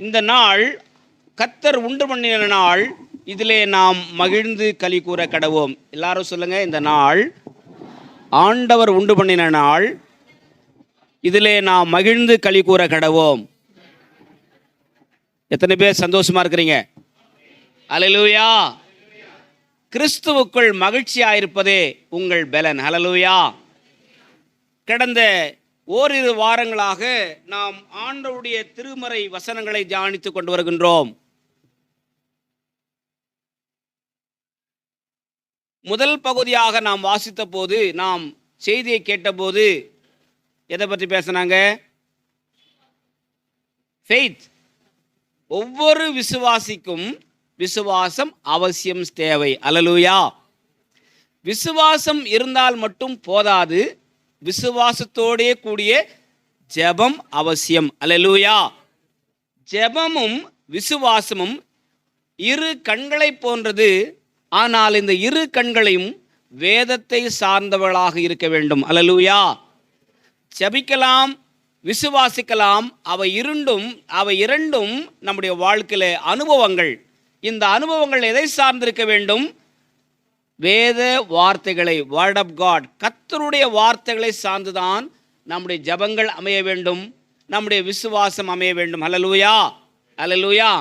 இந்த நாள் கர்த்தர் உண்டு பண்ணின நாள், இதிலே நாம் மகிழ்ந்து களி கூற கடவோம். எல்லாரும் சொல்லுங்க, இந்த நாள் ஆண்டவர் உண்டு பண்ணின நாள், இதிலே நாம் மகிழ்ந்து களி கூற கடவோம். எத்தனை பேர் சந்தோஷமா இருக்கிறீங்க? அல்லேலூயா. கிறிஸ்துவுக்குள் மகிழ்ச்சியாயிருப்பதே உங்கள் பலன். அல்லேலூயா. கடந்த ஓரிரு வாரங்களாக நாம் ஆண்டவருடைய திருமறை வசனங்களை தியானித்துக் கொண்டு வருகின்றோம். முதல் பகுதியாக நாம் வாசித்த போது, நாம் செய்தியை கேட்டபோது எதை பற்றி பேசினாங்க? ஃபெய்த். ஒவ்வொரு விசுவாசிக்கும் விசுவாசம் அவசியம் தேவை. அல்லேலூயா. விசுவாசம் இருந்தால் மட்டும் போதாது, விசுவாசத்தோடே கூடிய ஜெபம் அவசியம். அல்லேலூயா. ஜெபமும் விசுவாசமும் இரு கண்களை போன்றது. ஆனால் இந்த இரு கண்களையும் வேதத்தை சார்ந்தவர்களாக இருக்க வேண்டும். அல்லேலூயா. ஜெபிக்கலாம், விசுவாசிக்கலாம். அவை இரண்டும் நம்முடைய வாழ்க்கையில அனுபவங்கள். இந்த அனுபவங்கள் எதை சார்ந்திருக்க வேண்டும்? வேத வார்த்தைகளை, வேர்ட் ஆஃப் காட், கர்த்தருடைய வார்த்தைகளை சார்ந்துதான் நம்முடைய ஜெபங்கள் அமைய வேண்டும், நம்முடைய விசுவாசம் அமைய வேண்டும். அல்லேலூயா. அல்லேலூயா.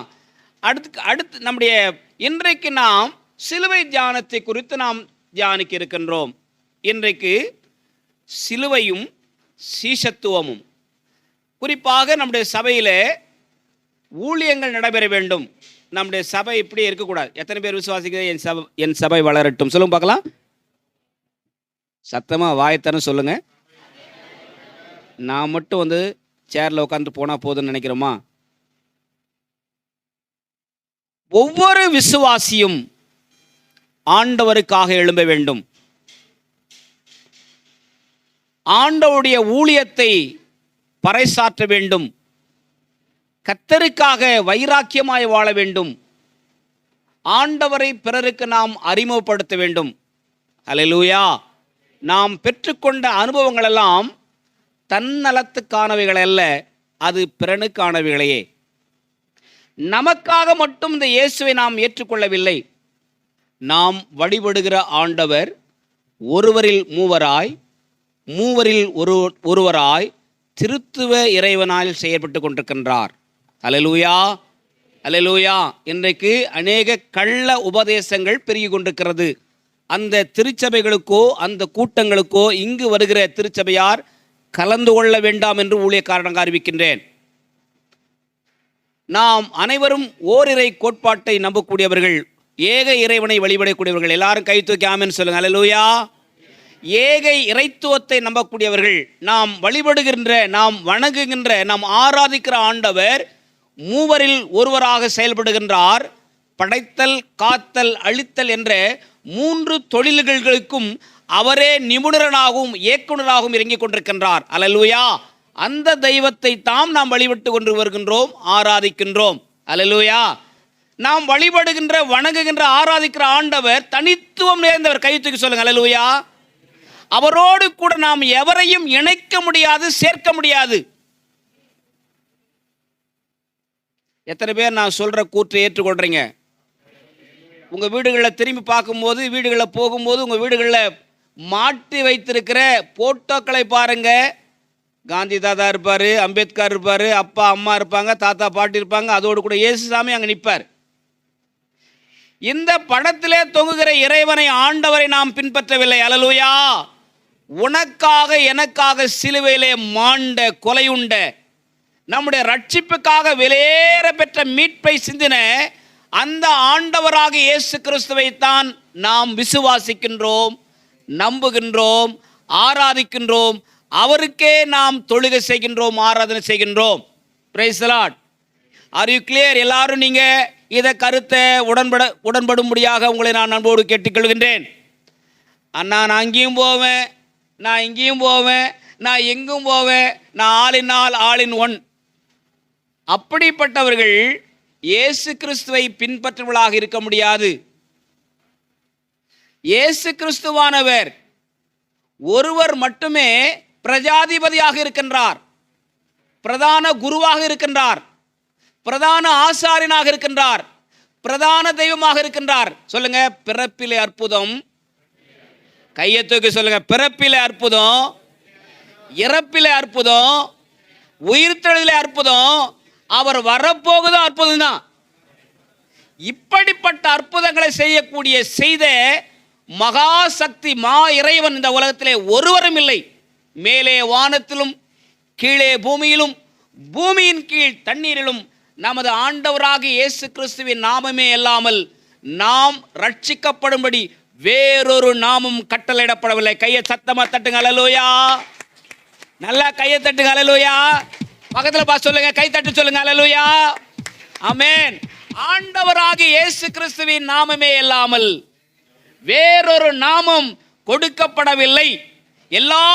அடுத்து நம்முடைய இன்றைக்கு நாம் சிலுவை தியானத்தை குறித்து நாம் தியானிக்க இருக்கின்றோம். இன்றைக்கு சிலுவையும் சீஷத்துவமும், குறிப்பாக நம்முடைய சபையில் ஊழியங்கள் நடைபெற வேண்டும். நம்முடைய சபை இப்படி இருக்கக்கூடாது. எத்தனை பேர் விசுவாசிக்கிறது என் சபை வளரட்டும்? சொல்லுங்க பார்க்கலாம். சத்தமாக வாயத்தனம் சொல்லுங்க. நான் மட்டும் சேர்ல உட்காந்து போனா போதும்னு நினைக்கிறோமா? ஒவ்வொரு விசுவாசியும் ஆண்டவருக்காக எழும்ப வேண்டும். ஆண்டவருடைய ஊழியத்தை பறைசாற்ற வேண்டும். கர்த்தருக்காக வைராக்கியமாய் வாழ வேண்டும். ஆண்டவரை பிறருக்கு நாம் அறிமுகப்படுத்த வேண்டும். அல்லேலூயா. நாம் பெற்றுக்கொண்ட அனுபவங்கள் எல்லாம் தன்னலத்துக்கானவைகள் அல்ல, அது பிறனுக்கானவைகளையே. நமக்காக மட்டும் இந்த இயேசுவை நாம் ஏற்றுக்கொள்ளவில்லை. நாம் வழிபடுகிற ஆண்டவர் ஒருவரில் மூவராய், மூவரில் ஒருவராய் திருத்துவ இறைவனால் செயல்பட்டு கொண்டிருக்கின்றார். அல்லேலூயா. அல்லேலூயா. இன்றைக்கு அநேக கள்ள உபதேசங்கள் பெருகி கொண்டிருக்கிறது. அந்த திருச்சபைகளுக்கோ அந்த கூட்டங்களுக்கோ இங்கு வருகிற திருச்சபையார் கலந்து கொள்ள வேண்டாம் என்று ஊழியக்காரனாக அறிவிக்கின்றேன். நாம் அனைவரும் ஓரிரை கோட்பாட்டை நம்பக்கூடியவர்கள், ஏக இறைவனை வழிபடக்கூடியவர்கள். எல்லாரும் கை தூக்கி ஆமென் சொல்லுங்க. அல்லேலூயா. ஏக இறைத்துவத்தை நம்பக்கூடியவர்கள். நாம் வழிபடுகின்ற, நாம் வணங்குகின்ற, நாம் ஆராதிக்கிற ஆண்டவர் மூவரில் ஒருவராக செயல்படுகின்றார். படைத்தல், காத்தல், அழித்தல் என்ற மூன்று தொழில்களுக்கும் அவரே நிபுணராகவும் இயக்குனராகவும் இறங்கிக் கொண்டிருக்கின்றார். அல்லேலூயா. அந்த தெய்வத்தை தாம் நாம் வழிபட்டு கொண்டு வருகின்றோம், ஆராதிக்கின்றோம். அல்லேலூயா. நாம் வழிபடுகின்ற, வணங்குகின்ற, ஆராதிக்கிற ஆண்டவர் தனித்துவம் நிறைந்தவர். கை தூக்கி சொல்லுங்க. அல்லேலூயா. அவரோடு கூட நாம் எவரையும் இணைக்க முடியாது, சேர்க்க முடியாது. எத்தனை பேர் நான் சொல்ற கூற்றை ஏற்றுக்கொள்றீங்க? உங்க வீடுகளில் திரும்பி பார்க்கும்போது, வீடுகளில் போகும்போது, உங்க வீடுகளில் மாட்டி வைத்திருக்கிற போட்டோக்களை பாருங்க. காந்தி தாத்தா இருப்பார், அம்பேத்கர் இருப்பார், அப்பா அம்மா இருப்பாங்க, தாத்தா பாட்டி இருப்பாங்க, அதோடு கூட இயேசுசாமி அங்கே நிற்பார். இந்த படத்திலே தொங்குகிற இறைவனை, ஆண்டவரை நாம் பின்பற்றவில்லை. அல்லேலூயா. உனக்காக எனக்காக சிலுவையிலே மாண்ட, கொலையுண்ட, நம்முடைய ரட்சிப்புக்காக விலையேற பெற்ற மீட்பை சிந்தின அந்த ஆண்டவராக இயேசு கிறிஸ்துவைத்தான் நாம் விசுவாசிக்கின்றோம், நம்புகின்றோம், ஆராதிக்கின்றோம். அவருக்கே நாம் தொழுகை செய்கின்றோம், ஆராதனை செய்கின்றோம். Price the Lord. Are you clear? எல்லாரும் நீங்க இதை கருத்தை உடன்படும்படியாக உங்களை நான் அன்போடு கேட்டுக்கொள்கின்றேன். அண்ணா, நான் அங்கேயும் போவேன், நான் இங்கேயும் போவேன், நான் எங்கும் போவேன், நான் ஆளின் ஆள், ஆளின் ஒன். அப்படிப்பட்டவர்கள் இயேசு கிறிஸ்துவை பின்பற்றுவர்களாக இருக்க முடியாது. இயேசு கிறிஸ்துவானவர் ஒருவர் மட்டுமே பிரஜாதிபதியாக இருக்கின்றார், பிரதான குருவாக இருக்கின்றார், பிரதான ஆசாரியனாக இருக்கின்றார், பிரதான தெய்வமாக இருக்கின்றார். சொல்லுங்க, பிறப்பிலே அற்புதம். கையை தூக்கி சொல்லுங்க, பிறப்பிலே அற்புதம், இறப்பிலே அற்புதம், உயிர்த்தெழுதலே அற்புதம், அவர் வரப்போகுதும் அற்புதம் தான். இப்படிப்பட்ட அற்புதங்களை செய்த மகா சக்தி இறைவன் இந்த உலகத்திலே ஒருவரும் இல்லை. மேலே வானத்திலும் கீழே பூமியிலும் பூமியின் கீழ் தண்ணீரிலும் நமது ஆண்டவராகிய இயேசு கிறிஸ்துவின் நாமமே அல்லாமல் நாம் ரட்சிக்கப்படும்படி வேறொரு நாமம் கட்டளையிடப்படவில்லை. கையை சத்தமா தட்டுங்க, அல்லேலூயா. நல்லா கையை தட்டுங்க, அல்லேலூயா. பக்கத்தில் பார்த்து சொல்லுங்க, கை தட்டு சொல்லுங்க, அல்லேலூயா. ஆமென். ஆண்டவராகிய இயேசு கிறிஸ்துவின் நாமமே அல்லாமல் வேறொரு நாமம் கொடுக்கப்படவில்லை. எல்லா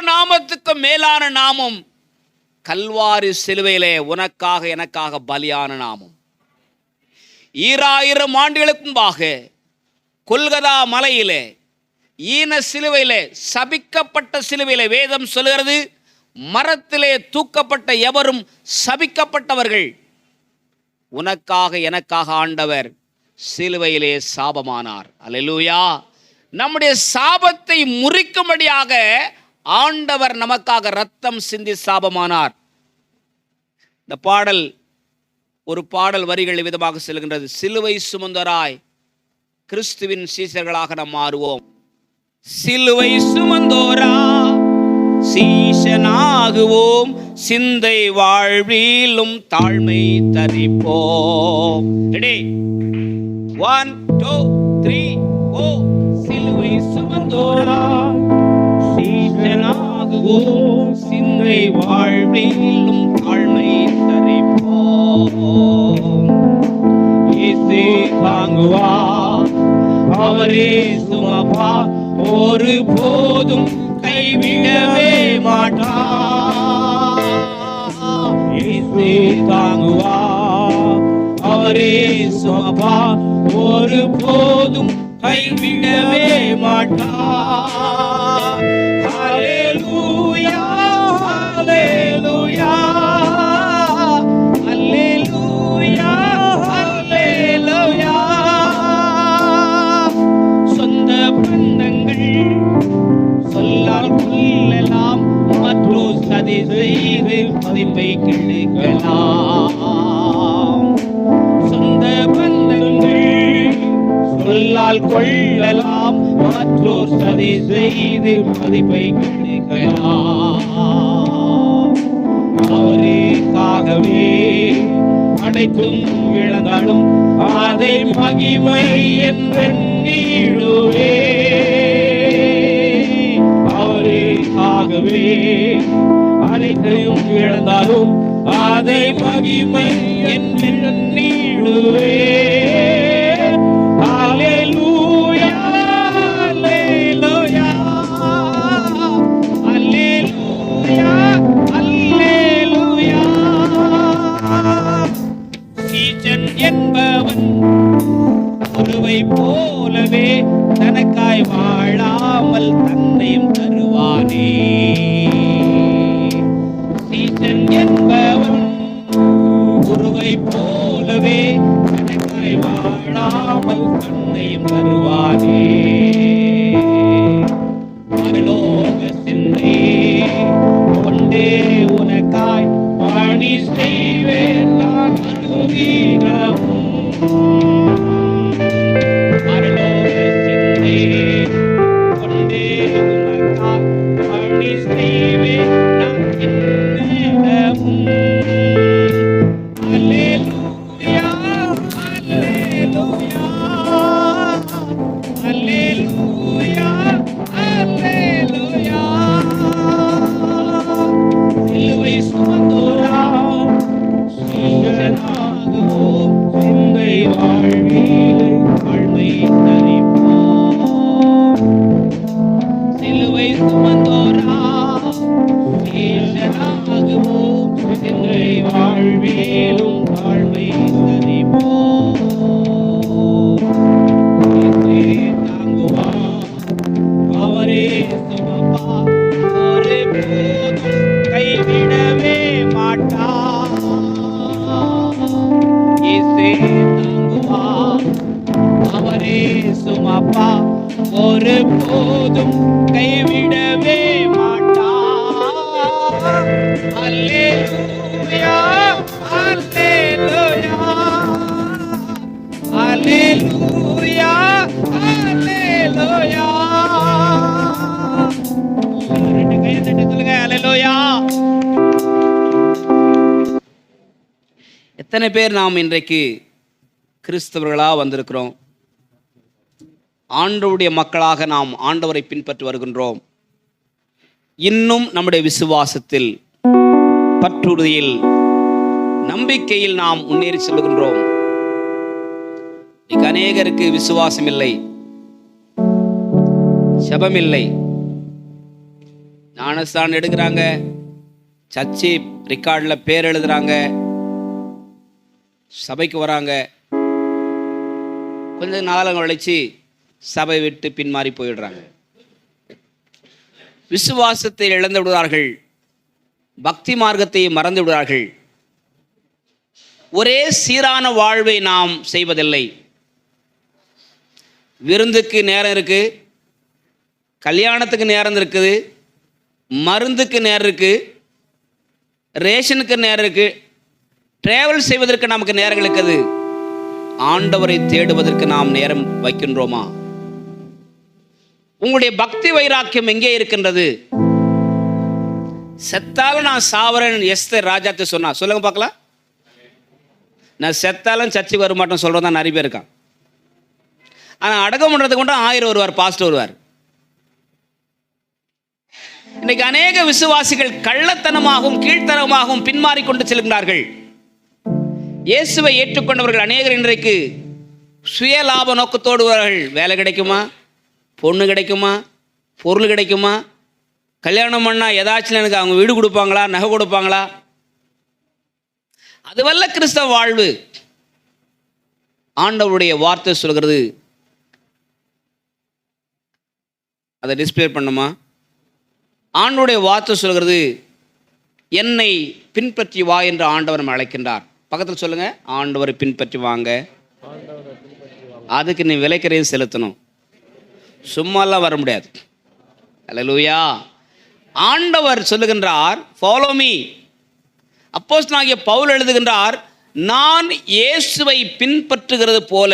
நாமத்துக்கும் மேலான நாமம் கல்வாரி சிலுவையிலே உனக்காக எனக்காக பலியான நாமம். 2000 ஆண்டுகளுக்கு முன்பாக கொல்கதா மலையிலே ஈன சிலுவையிலே, சபிக்கப்பட்ட சிலுவையிலே வேதம் சொல்கிறது, மரத்திலே தூக்கப்பட்ட எவரும் சபிக்கப்பட்டவர்கள். உனக்காக எனக்காக ஆண்டவர் சிலுவையிலே சாபமானார். அல்லேலூயா. நம்முடைய சாபத்தை முறிக்கும்படியாக ஆண்டவர் நமக்காக ரத்தம் சிந்தி சாபமானார். இந்த பாடல் ஒரு பாடல் வரிகள் விதமாக செல்கின்றது. சிலுவை சுமந்தராய் கிறிஸ்துவின் சீசர்களாக நாம் மாறுவோம். சிலுவை சுமந்தோரா சீஷனாகுவோம், சிந்தை வாழ்விலும் தாழ்மை தரிப்போம். 1 2 3 4. சிலுவை சுமந்தோரா சீஷனாகுவோம், சிந்தை வாழ்விலும் தாழ்மை தரிப்போம். இயேசு தாங்குவா, அவரே சுமப்பா, ஒரு போதும் கைவிடவே மாட்டார். இயேசு தாங்குவா, அவரே சுமப்பா, ஒரு போதும் கைவிடவே மாட்டார். ஹல்லேலூயா, ஹல்லேலூயா, ஹல்லேலூயா, ஹல்லேலூயா. சொந்த பந்தங்கள் சொல்லால் கொல்லலாம், மற்றும் சதி செய்து மதிப்பை கெடுக்கலாம். சொந்த பந்தங்கள் சொல்லால் கொள்ளலாம், மற்றோர் சதி செய்து மதிப்பை கெடுக்கலாம். அவருக்காகவே அனைத்தும் இழந்தாலும் அதை மகிமை என்றெண்ணிடுவே. அவருக்காகவே அனைத்தையும் இழந்தாலும் அதை மகிமை என்றெண்ணிடுவே. அல்லேலூயா, அல்லேலூயா, அல்லேலூயா, அல்லேலூயா. சீசன் என்பவன் ஒருவை போலவே தனக்காய் வாழாமல் தன்னையும் தருவானே. சீசன் என்பவன் ஒருவை போலவே தனக்காய் வாழாமல் தன்னையும் தருவானே. பரலோக சிந்தை கொண்டே உனக்காய் பணி செய்வேன் நான் அனுதினமும். பரலோக சிந்தை கொண்டே உனக்காய் பணி செய்வேன் நான் அனுதினமும். அல்லேலூயா, அல்லேலூயா, அல்லேலூயா. அப்பா ஒரு போதும் கைவிடவே மாட்டார். அல்லேலூயா அல்லேலூயா அல்லேலூயா அல்லேலூயா. ரெண்டு கையை தட்டி சொல்லுங்க அல்லேலூயா. எத்தனை பேர் நாம் இன்றைக்கு கிறிஸ்தவர்களா வந்திருக்கிறோம்? ஆண்டவருடைய மக்களாக நாம் ஆண்டவரை பின்பற்றி வருகின்றோம். இன்னும் நம்முடைய விசுவாசத்தில், பற்றுறுதியில், நம்பிக்கையில் நாம் முன்னேறி செல்கின்றோம். இன்னைக்கு அநேகருக்கு விசுவாசம் இல்லை, ஜெபம் இல்லை. ஞானஸ்தானம் எடுக்கிறாங்க, சர்ச்சை ரெக்கார்டில் பேர் எழுதுறாங்க, சபைக்கு வராங்க, கொஞ்ச நாளம் கழிச்சு சபை விட்டு பின்மாறி போயிடுறாங்க. விசுவாசத்தை இழந்து விடுவார்கள், பக்தி மார்க்கத்தை மறந்து விடுவார்கள். ஒரே சீரான வாழ்வை நாம் செய்வதில்லை. விருந்துக்கு நேரம் இருக்கு, கல்யாணத்துக்கு நேரம் இருக்குது, மருந்துக்கு நேரம் இருக்கு, ரேஷனுக்கு நேரம் இருக்கு, டிராவல் செய்வதற்கு நமக்கு நேரம் இருக்குது. ஆண்டவரை தேடுவதற்கு நாம் நேரம் வைக்கின்றோமா? உங்களுடைய பக்தி வைராக்கியம் எங்கே இருக்கின்றது? செத்தாலும் நான் சாவரன் எஸ்தர் ராஜாத்தை சொன்னா, சொல்லுங்க பார்க்கலாம். நான் செத்தாலும் சர்ச்சைக்கு வர மாட்டேன் சொல்றதா நிறைய பேர் இருக்கான். ஆனால் அடக்கம் பண்ணுறதுக்கு மட்டும் 1000 வருவார், பாஸ்டர் வருவார். இன்னைக்கு அநேக விசுவாசிகள் கள்ளத்தனமாகவும் கீழ்த்தனமாகவும் பின்மாறி கொண்டு செல்கிறார்கள். இயேசுவை ஏற்றுக்கொண்டவர்கள் அநேகர் இன்றைக்கு சுய லாப நோக்கத்தோடு வருவார்கள். வேலை கிடைக்குமா, பொண்ணு கிடைக்குமா, பொருள் கிடைக்குமா, கல்யாணம் பண்ணால் ஏதாச்சும் எனக்கு அவங்க வீடு கொடுப்பாங்களா, நகை கொடுப்பாங்களா? அதுவல்ல கிறிஸ்தவ வாழ்வு. ஆண்டவருடைய வார்த்தை சொல்கிறது, அதை டிஸ்பிளே பண்ணுமா? ஆண்டவருடைய வார்த்தை சொல்கிறது, என்னை பின்பற்றி வா என்று ஆண்டவர் நம்ம அழைக்கின்றார். பக்கத்தில் சொல்லுங்க, ஆண்டவரை பின்பற்றி வாங்க. அதுக்கு நீ விலைக்கரையும் செலுத்தணும், சும்மாலாம் வர முடியாது. அல்லேலூயா. ஆண்டவர் சொல்லுகின்றார், ஃபாலோ மீ. அப்போஸ்தலனாகிய பவுல் எழுதுகின்றார், நான் இயேசுவை பின்பற்றுகிறது போல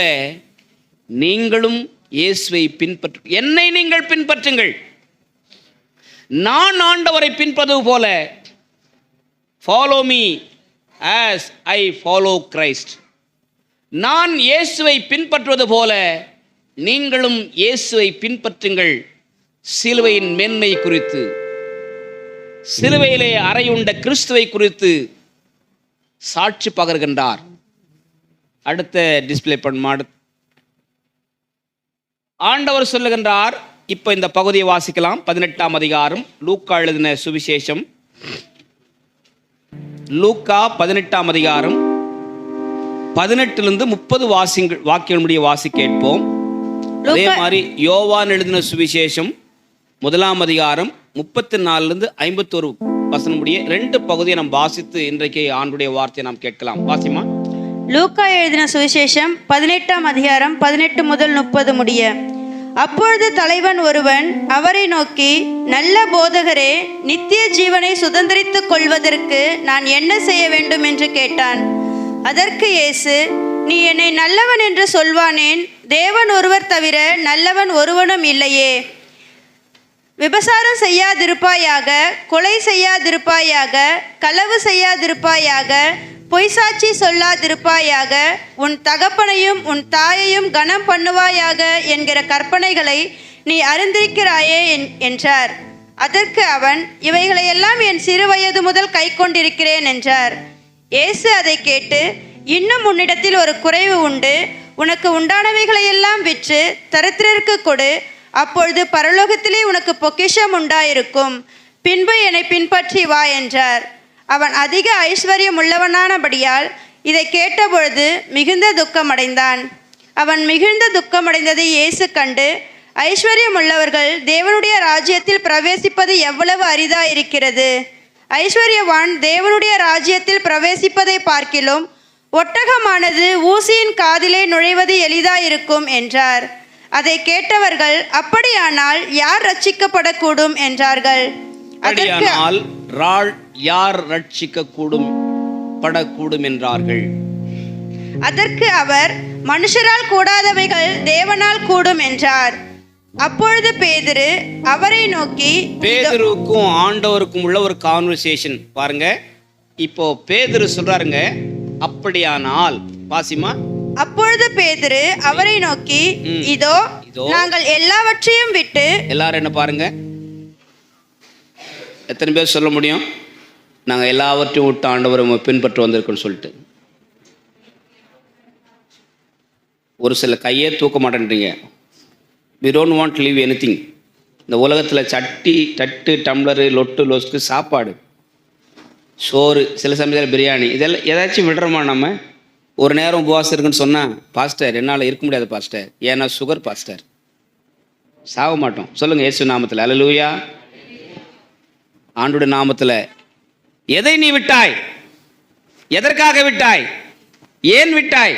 நீங்களும் இயேசுவை பின்பற்று, என்னை நீங்கள் பின்பற்றுங்கள். நான் ஆண்டவரை பின்பற்றுவது போல, follow me as I follow Christ. நான் இயேசுவை பின்பற்றுவது போல நீங்களும் இயேசுவை பின்பற்றுங்கள். சிலுவையின் மேன்மை குறித்து, சிலுவையிலே அறையுண்ட கிறிஸ்துவை குறித்து சாட்சி பகர்கின்றார். அடுத்த டிஸ்பிளே பண்ணுமா? ஆண்டவர் சொல்லுகின்றார். இப்போ இந்த பகுதியை வாசிக்கலாம். 18ஆம் அதிகாரம், லூக்கா எழுதின சுவிசேஷம். லூக்கா 18ஆம் அதிகாரம் 18லிருந்து 30 வாக்கியம் முடிய வாசி கேட்போம். அதே மாதிரி யோவான் எழுதின சுவிசேஷம் 1ஆம் அதிகாரம் 34லிருந்து 51 வசனம் முடிய 2 பகுதியை நாம் வாசித்து இன்றைக்கு ஆண்டுடைய வார்த்தையை நாம் கேட்கலாம். வாசிமா. லூக்கா எழுதின சுவிசேஷம் 18ஆம் அதிகாரம் 18 முதல் 30 முடிய. அப்பொழுது தலைவன் ஒருவன் அவரை நோக்கி, நல்ல போதகரே, நித்திய ஜீவனை சுதந்தரித்துக் கொள்வதற்கு நான் என்ன செய்ய வேண்டும் என்று கேட்டான். அதற்கு இயேசு, நீ என்னை நல்லவன் என்று சொல்வானேன்? தேவன் ஒருவர் தவிர நல்லவன் ஒருவனும் இல்லையே. விபசாரம் செய்யாதிருப்பாயாக, கொலை செய்யாதிருப்பாயாக, களவு செய்யாதிருப்பாயாக, பொய்சாட்சி சொல்லாதிருப்பாயாக, உன் தகப்பனையும் உன் தாயையும் கனம் பண்ணுவாயாக என்கிற கற்பனைகளை நீ அறிந்திருக்கிறாயே என்றார். அதற்கு அவன், இவைகளையெல்லாம் என் சிறு வயது முதல் கை கொண்டிருக்கிறேன் என்றார். இயேசு அதை கேட்டு, இன்னும் உன்னிடத்தில் ஒரு குறைவு உண்டு. உனக்கு உண்டானவைகளையெல்லாம் விற்று தரித்திரருக்கு கொடு, அப்பொழுது பரலோகத்திலே உனக்கு பொக்கிஷம் உண்டாயிருக்கும். பின்பு என்னை பின்பற்றி வா என்றார். அவன் அதிக ஐஸ்வர்யம் உள்ளவனானபடியால் இதை கேட்டபொழுது மிகுந்த துக்கமடைந்தான். அவன் மிகுந்த துக்கமடைந்ததை இயேசு கண்டு, ஐஸ்வர்யம் உள்ளவர்கள் தேவனுடைய ராஜ்யத்தில் பிரவேசிப்பது எவ்வளவு அரிதாயிருக்கிறது. ஐஸ்வர்யவான் தேவனுடைய ராஜ்யத்தில் பிரவேசிப்பதை பார்க்கிலும் ஒட்டகமானது ஊசியின் காதிலே நுழைவது எளிதாயிருக்கும் என்றார். அதை கேட்டவர்கள், அப்படியானால் யார் ரட்சிக்கப்படக்கூடும் என்றார்கள். அப்படியானால் யார் ரட்சிக்கக்கூடும் படக்கூடும் என்றார்கள். அதற்கு அவர், மனுஷரால் கூடாதவைகள் தேவனால் கூடும் என்றார். அப்பொழுது பேதுரு அவரை நோக்கி, பேதுருக்கும் ஆண்டவருக்கும் உள்ள ஒரு கான்வர்சேஷன் பாருங்க. இப்போ பேதுரு சொல்றாருங்க, அப்படியானால், வாசிமா. அப்பொழுது பேதுரு அவரை நோக்கி, இதோ நாங்கள் எல்லாவற்றையும் விட்டு. எல்லாரும் என்ன பாருங்க, எத்தனை பேர் சொல்ல முடியும் நாங்கள் எல்லாவற்றையும் விட்டு ஆண்டவரை பின்பற்ற வந்திருக்கோன்னு சொல்லிட்டு? ஒரு சில கையே தூக்க மாட்டேன்றீங்க. we don't want to leave anything. இந்த உலகத்தில் சட்டி தட்டு டம்ளரு லொட்டு லொஸ்க்கு சாப்பாடு சோறு சில சமயத்தில் பிரியாணி இதெல்லாம் ஏதாச்சும் விடுறோமா? நம்ம ஒரு நேரம் உபவாசம் இருக்குன்னு சொன்னால், பாஸ்டர் என்னால் இருக்க முடியாது பாஸ்டர், ஏன்னா சுகர் பாஸ்டர், சாக மாட்டோம். சொல்லுங்கள் இயேசு நாமத்தில் அல்லேலூயா. ஆண்டோட நாமத்தில் எதை நீ விட்டாய்? எதற்காக விட்டாய்? ஏன் விட்டாய்?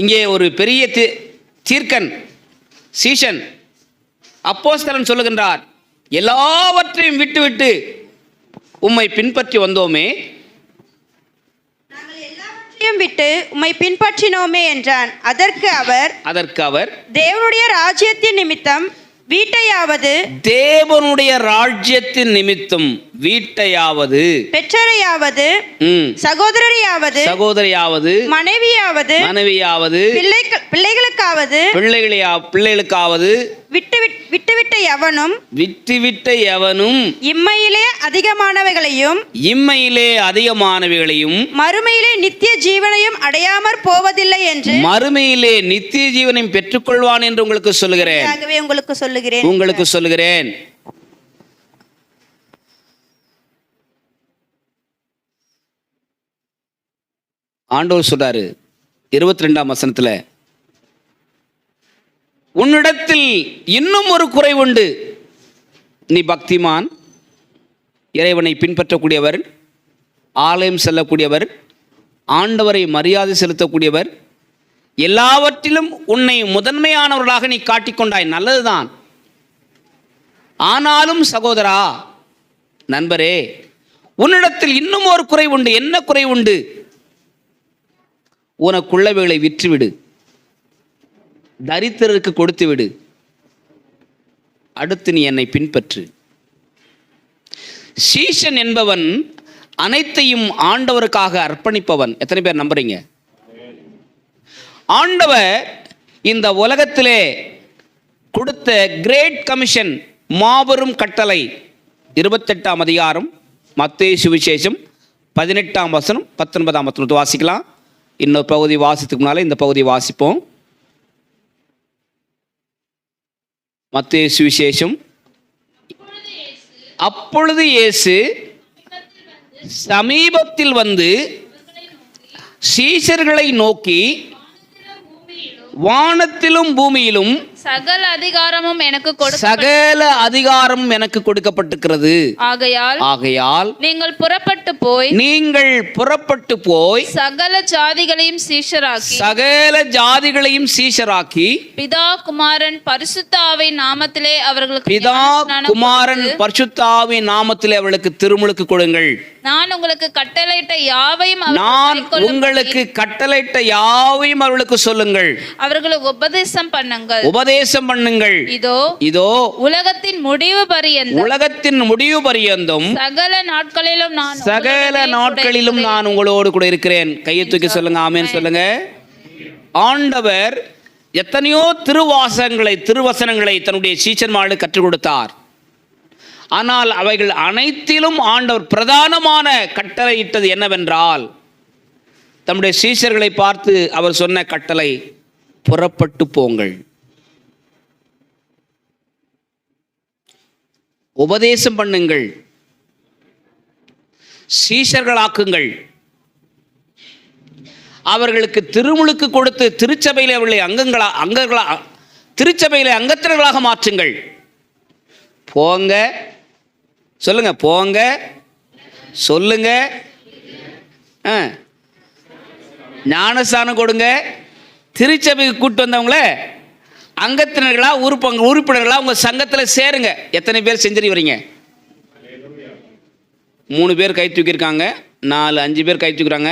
இங்கே ஒரு பெரிய தீர்க்கன் சீஷன் அப்போஸ்தலன் சொல்லுகின்றார், எல்லாவற்றையும் விட்டு உம்மை பின்பற்றி வந்தோமே, விட்டு உம்மை பின்பற்றினோமே என்றான். அதற்கு அவர் தேவனுடைய ராஜ்யத்தின் நிமித்தம் வீட்டையாவது, தேவனுடைய ராஜ்யத்தின் நிமித்தம் வீட்டையாவது, பெற்றரையாவது, சகோதரரையாவது, மனைவியாவது, பிள்ளைகளுக்காவது விட்டுவிட்ட எவனும் இம்மையிலே அதிகமானவைகளையும் மறுமையிலே நித்திய ஜீவனையும் அடையாமற் போவதில்லை என்று, மறுமையிலே நித்திய ஜீவனையும் பெற்றுக்கொள்வான் என்று உங்களுக்கு சொல்லுகிறேன். ஆண்டவர் சொல்றாரு 22ஆம் வசனத்துல, உன்னிடத்தில் இன்னும் ஒரு குறை உண்டு. நீ பக்திமான், இறைவனை பின்பற்றக்கூடியவர், ஆலயம் செல்லக்கூடியவர், ஆண்டவரை மரியாதை செலுத்தக்கூடியவர், எல்லாவற்றிலும் உன்னை முதன்மையானவர்களாக நீ காட்டிக்கொண்டாய், நல்லதுதான். ஆனாலும் சகோதரா, நண்பரே, உன்னிடத்தில் இன்னும் ஒரு குறை உண்டு. என்ன குறை உண்டு? உனக்குள்ளவைகளை விற்றுவிடு, தரித்திரருக்கு கொடுத்து விடு, அடுத்து நீ என்னை பின்பற்று. சீஷன் என்பவன் அனைத்தையும் ஆண்டவருக்காக அர்ப்பணிப்பவன். எத்தனை பேர் நம்புறீங்க? ஆண்டவர் இந்த உலகத்திலே கொடுத்த கிரேட் கமிஷன், மாபெரும் கட்டளை, 28ஆம் அதிகாரம் மத்தேயு சுவிசேஷம் 18ஆம் வசனம் 19ஆம் வசனத்தை வாசிக்கலாம். இன்னொரு பகுதி வாசித்துக்கு முன்னால இந்த பகுதியை வாசிப்போம். மத்தேயு சுவிசேஷம். அப்பொழுது இயேசு சமீபத்தில் வந்து சீஷர்களை நோக்கி, வானத்திலும் பூமியிலும் சகல அதிகாரமும் எனக்கு கொடுக்கப்பட்டிருக்கிறது. ஆகையால் நீங்கள் புறப்பட்டு போய் சகல ஜாதிகளையும் சீஷராக்கி பிதா குமாரன் பரிசுத்த ஆவியின் நாமத்திலே அவர்களுக்கு திருமுழுக்கு கொடுங்கள். நான் உங்களுக்கு கட்டளையிட்ட யாவையும் அவர்களுக்கு சொல்லுங்கள். அவர்களுக்கு உபதேசம் பண்ணுங்கள். இதோ உலகத்தின் முடிவு பரியந்தம் சகல நாட்களிலும் நான் உங்களோடு கூட இருக்கிறேன். கையை தூக்கி சொல்லுங்க, ஆமென் சொல்லுங்க. ஆண்டவர் எத்தனையோ திருவசனங்களை தன்னுடைய சீஷன்மார்களுக்கு கற்றுக் கொடுத்தார். ஆனால் அவைகள் அனைத்திலும் ஆண்டவர் பிரதானமான கட்டளையிட்டது என்னவென்றால், தம்முடைய சீஷர்களை பார்த்து அவர் சொன்ன கட்டளை, புறப்பட்டு போங்கள், உபதேசம் பண்ணுங்கள், சீஷர்களாக்குங்கள், அவர்களுக்கு திருமுழுக்கு கொடுத்து திருச்சபையில் அவர்களை திருச்சபையிலே அங்கத்தினர்களாக மாற்றுங்கள். போங்க சொல்லுங்க, போங்க சொல்லுங்க, ஞானஸ்தானம் கொடுங்க, திருச்சபைக்கு கூட்டு வந்தவங்கள அங்கத்தினர்களா உறுப்பினர்களா உங்கள் சங்கத்தில் சேருங்க. எத்தனை பேர் செஞ்சுட்டு வரீங்க? 3 பேர் கை தூக்கியிருக்காங்க, 4-5 பேர் கை தூக்குறாங்க.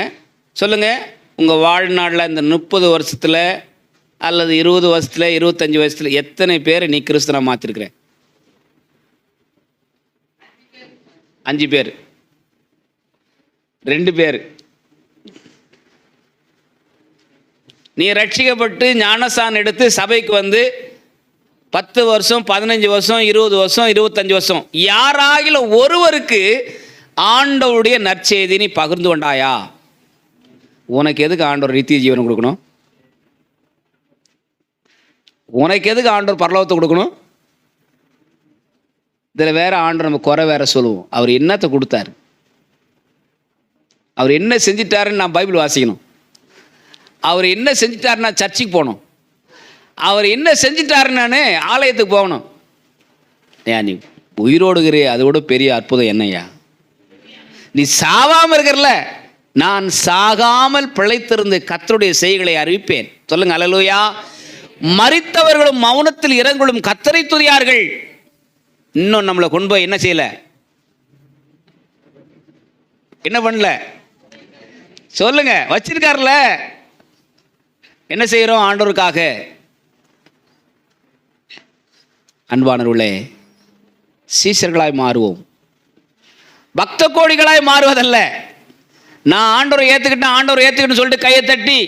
சொல்லுங்கள், உங்கள் வாழ்நாளில் இந்த 30 வருஷத்தில் அல்லது 20 வருஷத்தில் 25 வருஷத்தில் எத்தனை பேர் நீ கிறிஸ்தவனை மாற்றிருக்கிற? 5 பேர், 2 பேர். நீ ரட்சிக்கப்பட்டு ஞானஸ்தானம் எடுத்து சபைக்கு வந்து 10 வருஷம் 15 வருஷம் 20 வருஷம் 25 வருஷம் யாராகிலும் ஒருவருக்கு ஆண்டவருடைய நற்செய்தி நீ பகிர்ந்து கொண்டாயா? உனக்கு எதுக்கு ஆண்டவர் நித்திய ஜீவனம் கொடுக்கணும்? உனக்கு எதுக்கு ஆண்டவர் பரலோகத்தை கொடுக்கணும்? இதில் வேற ஆண்டவர் நம்ம குறை வேற சொல்லுவோம். அவர் என்னத்தை கொடுத்தாரு, அவர் என்ன செஞ்சிட்டாருன்னு நான் பைபிள் வாசிக்கணும். அவர் என்ன செஞ்சிட்டாருன்னா சர்ச்சுக்கு போகணும். அவர் என்ன செஞ்சிட்டாருன்னு நான் ஆலயத்துக்கு போகணும். ஏன் நீ உயிரோடுகிறே, அதோட பெரிய அற்புதம் என்னையா? நீ சாவாமல் இருக்கிறல, நான் சாகாமல் பிழைத்திருந்து கர்த்தருடைய செய்களை அறிவிப்பேன். சொல்லுங்க அல்லேலூயா. மரித்தவர்களும் மௌனத்தில் இறங்களும் கர்த்தரை துதியார்கள். இன்னும் நம்மளை கொண்டு போய் என்ன செய்யல, என்ன பண்ணல? சொல்லுங்க, வச்சிருக்காருல. என்ன செய்கிறோம் ஆண்டவருக்காக? அன்பானவர்களே, சீஷர்களாய் மாறுவோம், பக்த கோடிகளாய் மாறுவதல்ல. நான் ஆண்டவரை ஏற்றுக்கிட்டேன், ஆண்டவரை ஏற்றுக்கிட்டு சொல்லிட்டு கையை தட்டி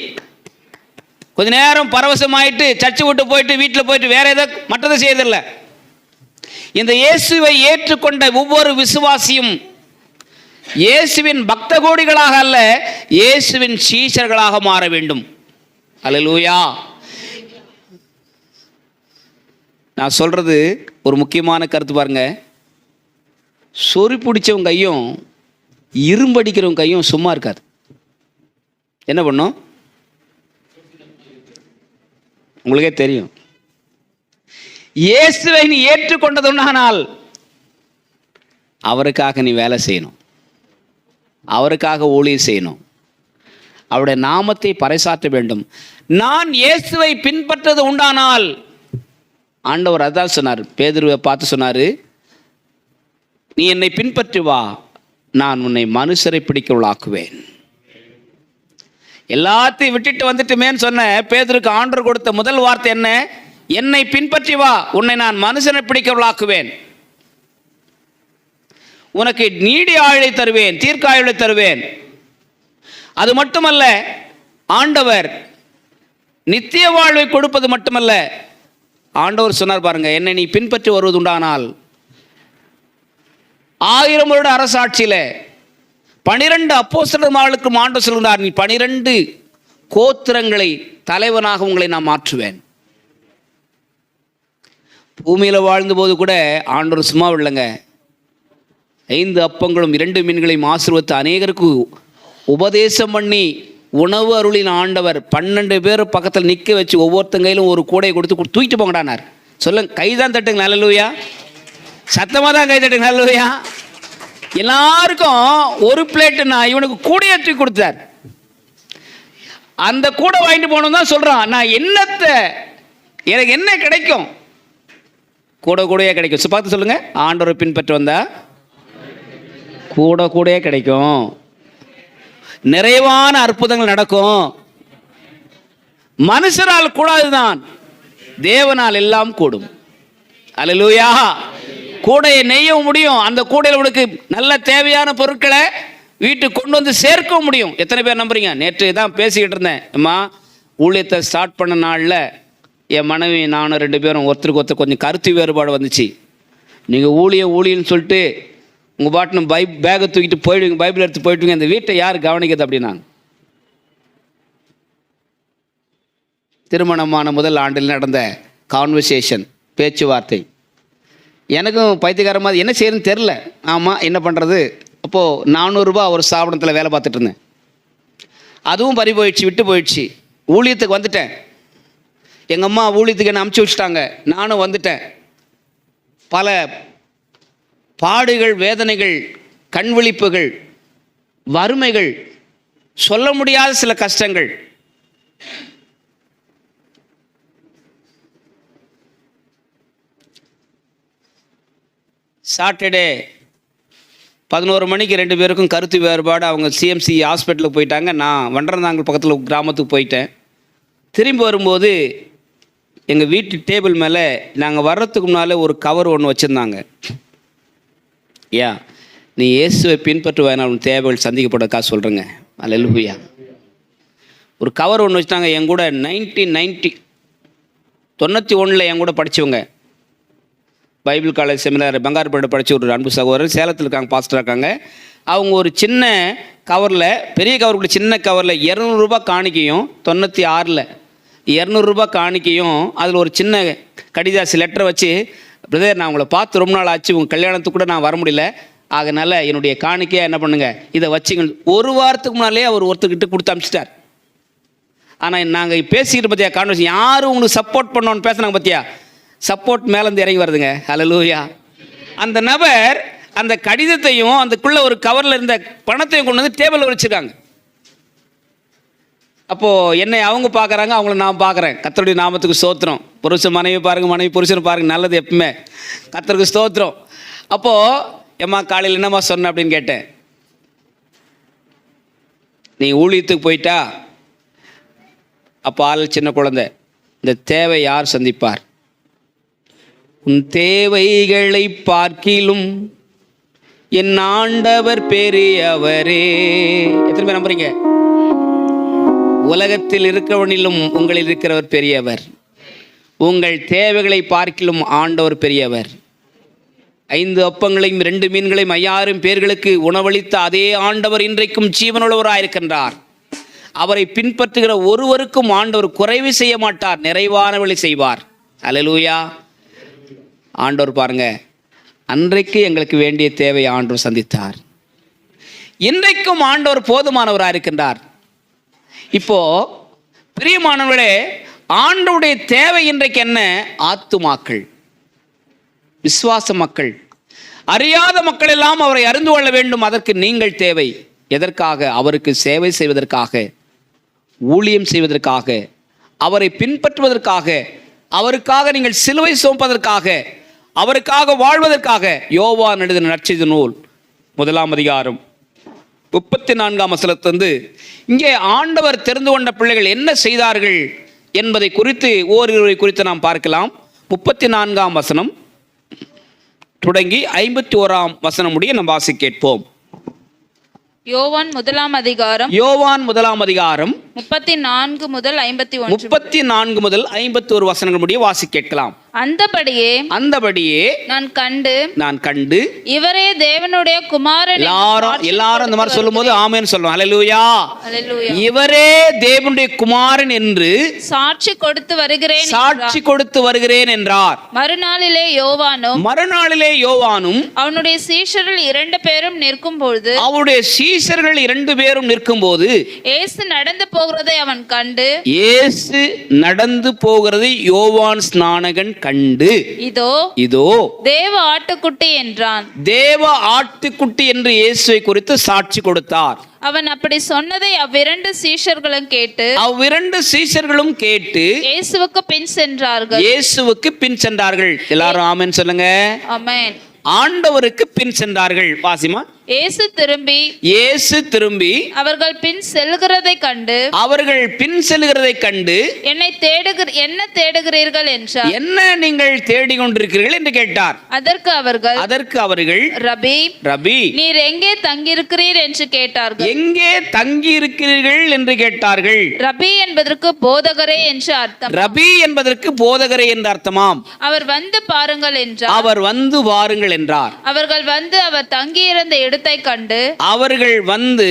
கொஞ்ச நேரம் பரவசமாயிட்டு சர்ச்சை விட்டு போயிட்டு வீட்டில் போயிட்டு வேற ஏதோ மற்றதை செய்யறதில்லை. இந்த இயேசுவை ஏற்றுக்கொண்ட ஒவ்வொரு விசுவாசியும் இயேசுவின் பக்த கோடிகளாக அல்ல, இயேசுவின் சீஷர்களாக மாற வேண்டும். அல்லேலூயா. நான் சொல்றது ஒரு முக்கியமான கருத்து பாருங்க. சொறி பிடிச்சவங்க கையும் இரும்படிக்கிறவங்க கையும் சும்மா இருக்காது. என்ன பண்ணும் உங்களுக்கே தெரியும். இயேசுவை நீ ஏற்றுக்கொண்டதுனால் அவருக்காக நீ வேலை செய்யணும், அவருக்காக ஊழியம் செய்யணும், அவருடைய நாமத்தை பறைசாற்ற வேண்டும். நான் இயேசுவை பின்பற்றது உண்டானால், ஆண்டவர் அதான் சொன்னார், பேதுருவை பார்த்து சொன்னார், நீ என்னை பின்பற்றி வா, நான் உன்னை மனுஷரை பிடிக்கவளாக்குவேன். எல்லாத்தையும் விட்டுட்டு வந்துட்டுமேன்னு சொன்ன பேதுருக்கு ஆண்டவர் கொடுத்த முதல் வார்த்தை என்ன? என்னை பின்பற்றி வா, உன்னை நான் மனுஷனை பிடிக்கவளாக்குவேன். உனக்கு நீடி ஆயுளை தருவேன், தீர்க்க ஆயுளை தருவேன். அது மட்டுமல்ல, ஆண்டவர் நித்திய வாழ்வை கொடுப்பது மட்டுமல்ல, ஆண்டவர் சொன்னார் பாருங்க, என்னை நீ பின்பற்றி வருவதுண்டானால் 1000 வருட அரசாட்சியில் 12 அப்போஸ்தலர்களுக்கு ஆண்டவர் சொல்கிறார், நீ 12 கோத்திரங்களை தலைவனாக உங்களை நான் மாற்றுவேன். பூமியில் வாழ்ந்தபோது கூட ஆண்டவர் சும்மா இல்லைங்க. 5 அப்பங்களும் 2 மீன்களையும் ஆசீர்வதித்து அநேகருக்கு உபதேசம் பண்ணி உணவு அருளின் ஆண்டவர் 12 பேர் பக்கத்தில் நிற்க வச்சு ஒவ்வொருத்தங்கையிலும் ஒரு கூடையை கொடுத்து தூக்கிட்டு போங்கடானார். சொல்லுங்க, கைதான் தட்டுங்க அல்லேலூயா. சத்தமாக தான் கை தட்டுங்க அல்லேலூயா. எல்லாருக்கும் ஒரு பிளேட்டுன்னா இவனுக்கு கூடையை தூக்கி கொடுத்தார். அந்த கூடை வாங்கிட்டு போனோம் தான் சொல்கிறான், நான் என்னத்தை, எனக்கு என்ன கிடைக்கும்? கூடையே கிடைக்கும். பார்த்து சொல்லுங்க, ஆண்டவரை பின்பற்றி வந்தா கூடையே கிடைக்கும், நிறைவான அற்புதங்கள் நடக்கும். மனுஷரால் கூடாதுதான், தேவனால் எல்லாம் கூடும். அல்லேலூயா. கூடையை நெய்ய முடியும், அந்த கூடையில் உனக்கு நல்ல தேவையான பொருட்களை வீட்டுக்கு கொண்டு வந்து சேர்க்க முடியும். எத்தனை பேர் நம்புறீங்க? நேற்று தான் பேசிக்கிட்டு இருந்தேன், அம்மா ஊழியத்தை ஸ்டார்ட் பண்ண நாளில் என் மனைவி நானும் 2 பேரும் ஒருத்தருக்கு ஒருத்தர் கொஞ்சம் கருத்து வேறுபாடு வந்துச்சு. நீங்கள் ஊழியன்னு சொல்லிட்டு உங்கள் பாட்டினும் பேக்கை தூக்கிட்டு போயிடுவீங்க, பைபிள் எடுத்து போயிட்டுவீங்க, அந்த வீட்டை யார் கவனிக்கிறது அப்படின்னாங்க. திருமணமான முதல் ஆண்டில் நடந்த கான்வர்சேஷன், பேச்சுவார்த்தை. எனக்கும் பைத்தியக்காரமாக என்ன செய்யணும்னு தெரில. ஆமாம், என்ன பண்ணுறது? அப்போது 400 ரூபா ஒரு ஸ்தாபனத்தில் வேலை பார்த்துட்டு இருந்தேன். அதுவும் பறி போயிடுச்சு, விட்டு போயிடுச்சு. ஊழியத்துக்கு வந்துட்டேன். எங்கள் அம்மா ஊழியத்துக்கு என்னை அமுச்சு வச்சுட்டாங்க, நானும் வந்துட்டேன். பல பாடுகள், வேதனைகள், கண்விழிப்புகள், வறுமைகள், சொல்ல முடியாத சில கஷ்டங்கள். சாட்டர்டே 11 மணிக்கு 2 பேருக்கும் கருத்து வேறுபாடு. அவங்க சிஎம்சி ஹாஸ்பிட்டலுக்கு போயிட்டாங்க. நான் வண்டரந்தாங்கல் பக்கத்தில் கிராமத்துக்கு போயிட்டேன். திரும்பி வரும்போது எங்கள் வீட்டு டேபிள் மேலே நாங்கள் வர்றதுக்கு முன்னால் ஒரு கவர் ஒன்று வச்சுருந்தாங்க. நீ இயேசுவை பின்பற்றுவாயினால் உன் தேவைகள் சந்திக்கப்படக்கா சொல்கிறேங்க. அல்லேலூயா. ஒரு கவர் ஒன்று வச்சுட்டாங்க. என் கூட 1991 என் கூட படித்தவங்க, பைபிள் காலேஜ் செமினார் பங்காருப்பேட்டை படித்த ஒரு அன்பு சகோதரர் சேலத்தில் இருக்காங்க, பாஸ்டராக இருக்காங்க. அவங்க ஒரு சின்ன கவரில், பெரிய கவருக்குள்ள சின்ன கவரில் 200 ரூபா காணிக்கையும், 96 200 ரூபா காணிக்கையும், அதில் ஒரு சின்ன கடிதாசி லெட்டரை வச்சு, பிரதர் நான் உங்களை பார்த்து ரொம்ப நாள் ஆச்சு, உங்கள் கல்யாணத்துக்கு கூட நான் வர முடியல, அதனால் என்னுடைய காணிக்கையாக என்ன பண்ணுங்க இதை வச்சுங்க. ஒரு வாரத்துக்கு முன்னாலே அவர் ஒருத்தர்கிட்ட கொடுத்து அனுப்பிச்சிட்டார். ஆனால் நாங்கள் பேசிக்கிட்டு பார்த்தியா கான்வர்சேஷன், யாரும் உங்களுக்கு சப்போர்ட் பண்ணோன்னு பேசுனாங்க பார்த்தியா, சப்போர்ட் மேலேருந்து இறங்கி வருதுங்க. ஹல்லேலூயா. அந்த நபர் அந்த கடிதத்தையும் அதுக்குள்ளே ஒரு கவரில் இருந்த பணத்தையும் கொண்டு வந்து டேபிளில் வச்சுருக்காங்க. அப்போது என்னை அவங்க பார்க்குறாங்க, அவங்கள நான் பார்க்குறேன். கர்த்தருடைய நாமத்துக்கு ஸ்தோத்திரம். புருஷன் மனைவி பாருங்கள், மனைவி புருஷனை பாருங்கள், நல்லது எப்பவுமே. கர்த்தருக்கு ஸ்தோத்திரம். அப்போது ஏம்மா காலையில் என்னம்மா சொன்ன அப்படின்னு கேட்டேன். நீ ஊழியத்துக்கு போயிட்டா, அப்போ ஆள் சின்ன குழந்தை, இந்த தேவை யார் சந்திப்பார்? உன் தேவைகளை பார்க்கிலும் என் ஆண்டவர் பெரியவரே. எத்தனை பேர் நம்புறீங்க? உலகத்தில் இருக்கிறவனிலும் உங்களில் இருக்கிறவர் பெரியவர். உங்கள் தேவைகளை பார்க்கிலும் ஆண்டவர் பெரியவர். 5 அப்பங்களையும் 2 மீன்களையும் 5000 பேர்களுக்கு உணவளித்த அதே ஆண்டவர் இன்றைக்கும் ஜீவனுள்ளவராயிருக்கின்றார். அவரை பின்பற்றுகிற ஒருவருக்கும் ஆண்டவர் குறைவு செய்ய மாட்டார், நிறைவானவளை செய்வார். அல்லேலூயா. ஆண்டவர் பாருங்க, அன்றைக்கு எங்களுக்கு வேண்டிய தேவையை ஆண்டவர் சந்தித்தார். இன்றைக்கும் ஆண்டவர் போதுமானவராக இருக்கின்றார். இப்போ பிரியமானவர்களே, ஆண்டவருடைய தேவை இன்றைக்கு என்ன? ஆத்துமாக்கள், விசுவாச மக்கள், அறியாத மக்கள் எல்லாம் அவரை அறிந்து கொள்ள வேண்டும். அதற்கு நீங்கள் தேவை. எதற்காக? அவருக்கு சேவை செய்வதற்காக, ஊழியம் செய்வதற்காக, அவரை பின்பற்றுவதற்காக, அவருக்காக நீங்கள் சிலுவை சுமப்பதற்காக, அவருக்காக வாழ்வதற்காக. யோவான் எழுதின நற்செய்தி நூல் 1 அதிகாரம் 34 வசனத்திலிருந்து இங்கே ஆண்டவர் தெரிந்து கொண்ட பிள்ளைகள் என்ன செய்தார்கள் என்பதை குறித்து ஓரிருவரை குறித்து நாம் பார்க்கலாம். 34 வசனம் தொடங்கி 51 வசனம் முடிய நாம் வாசி கேட்போம். யோவான் 1 அதிகாரம் 34 முதல் 51 வசனங்கள் முடிய வாசி கேட்கலாம். அந்தபடியே நான் கண்டு இவரே தேவனுடைய குமாரன். எல்லாரும் இந்த மாதிரி சொல்லும்போது ஆமென் சொல்லுவோம். அல்லேலூயா. இவரே தேவனுடைய குமாரன் என்று சாட்சி கொடுத்து வருகிறேன் என்றார். மறுநாளிலே யோவானும் அவனுடைய சீஷர்கள் 2 பேரும் நிற்கும் போது இயேசு நடந்து போகிறதை அவன் கண்டு, இயேசு நடந்து போகிறதை யோவான் ஸ்நானகன் கண்டு, இதோ தேவ ஆட்டுக்குட்டி என்றான். தேவ ஆட்டுக்குட்டி என்று இயேசுவை குறித்து சாட்சி கொடுத்தார். அவன் அப்படி சொன்னதை அவ்விரண்டு சீஷர்களும் கேட்டு இயேசுவுக்கு பின் சென்றார்கள். எல்லாரும் ஆமென் சொல்லுங்க. ஆமென். ஆண்டவருக்கு பின் சென்றார்கள். வாசிமா. இயேசு திரும்பி அவர்கள் பின் செல்கிறதை கண்டு என்ன தேடுகிறீர்கள் என்றார். என்ன நீங்கள் தேடிக்கொண்டிருக்கிறீர்கள் என்று கேட்டார். அதற்கு அவர்கள் ரபி நீர் எங்கே தங்கியிருக்கிறீர் என்று கேட்டார்கள். எங்கே தங்கியிருக்கிறீர்கள் என்று கேட்டார்கள். ரபி என்பதற்கு போதகரே என்று அர்த்தம். ரபி என்பதற்கு போதகரே என்று அர்த்தமாம். அவர் வந்து பாருங்கள் என்றார். அவர்கள் வந்து அவர் தங்கியிருந்த கண்டு, அவர்கள் வந்து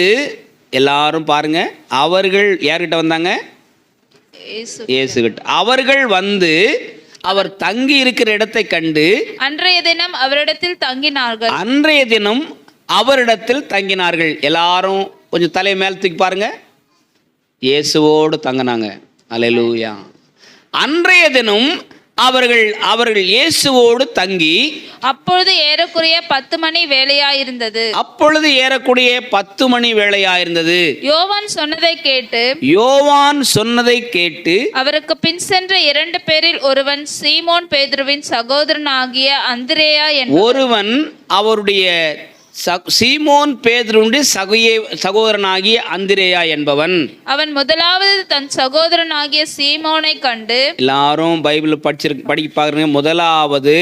எல்லாரும் பாருங்க, அவர்கள் யார்கிட்ட வந்தாங்க? இயேசு கிட்ட. அவர்கள் வந்து அவர் தங்கி இருக்கிற இடத்தை கண்டு அன்றைய தினம் அவரிடத்தில் தங்கினார்கள். எல்லாரும் கொஞ்சம் தலை மேல் தூக்கி பாருங்க. இயேசுவோடு தங்கினாங்க. அல்லேலூயா. அன்றைய தினம் அவர்கள் இயேசுவோடு தங்கி அப்பொழுது ஏறக்குறைய 10 மணி வேளையாயிருந்தது. அப்பொழுது ஏறக்கூடிய 10 மணி வேளையாயிருந்தது. யோவான் சொன்னதை கேட்டு அவருக்கு பின் சென்ற 2 பேரில் ஒருவன் சீமோன் பேதுருவின் சகோதரனாகிய அந்திரேயா ஒருவன் அவருடைய சீமோன் பேதுருவின் சகோதரனாகிய அந்திரேயா என்பவன். அவன் முதலாவது தன் சகோதரனாகிய சீமோனை கண்டு, எல்லாரும் பைபிள் படிக்க பாக்குறீங்க. முதலாவது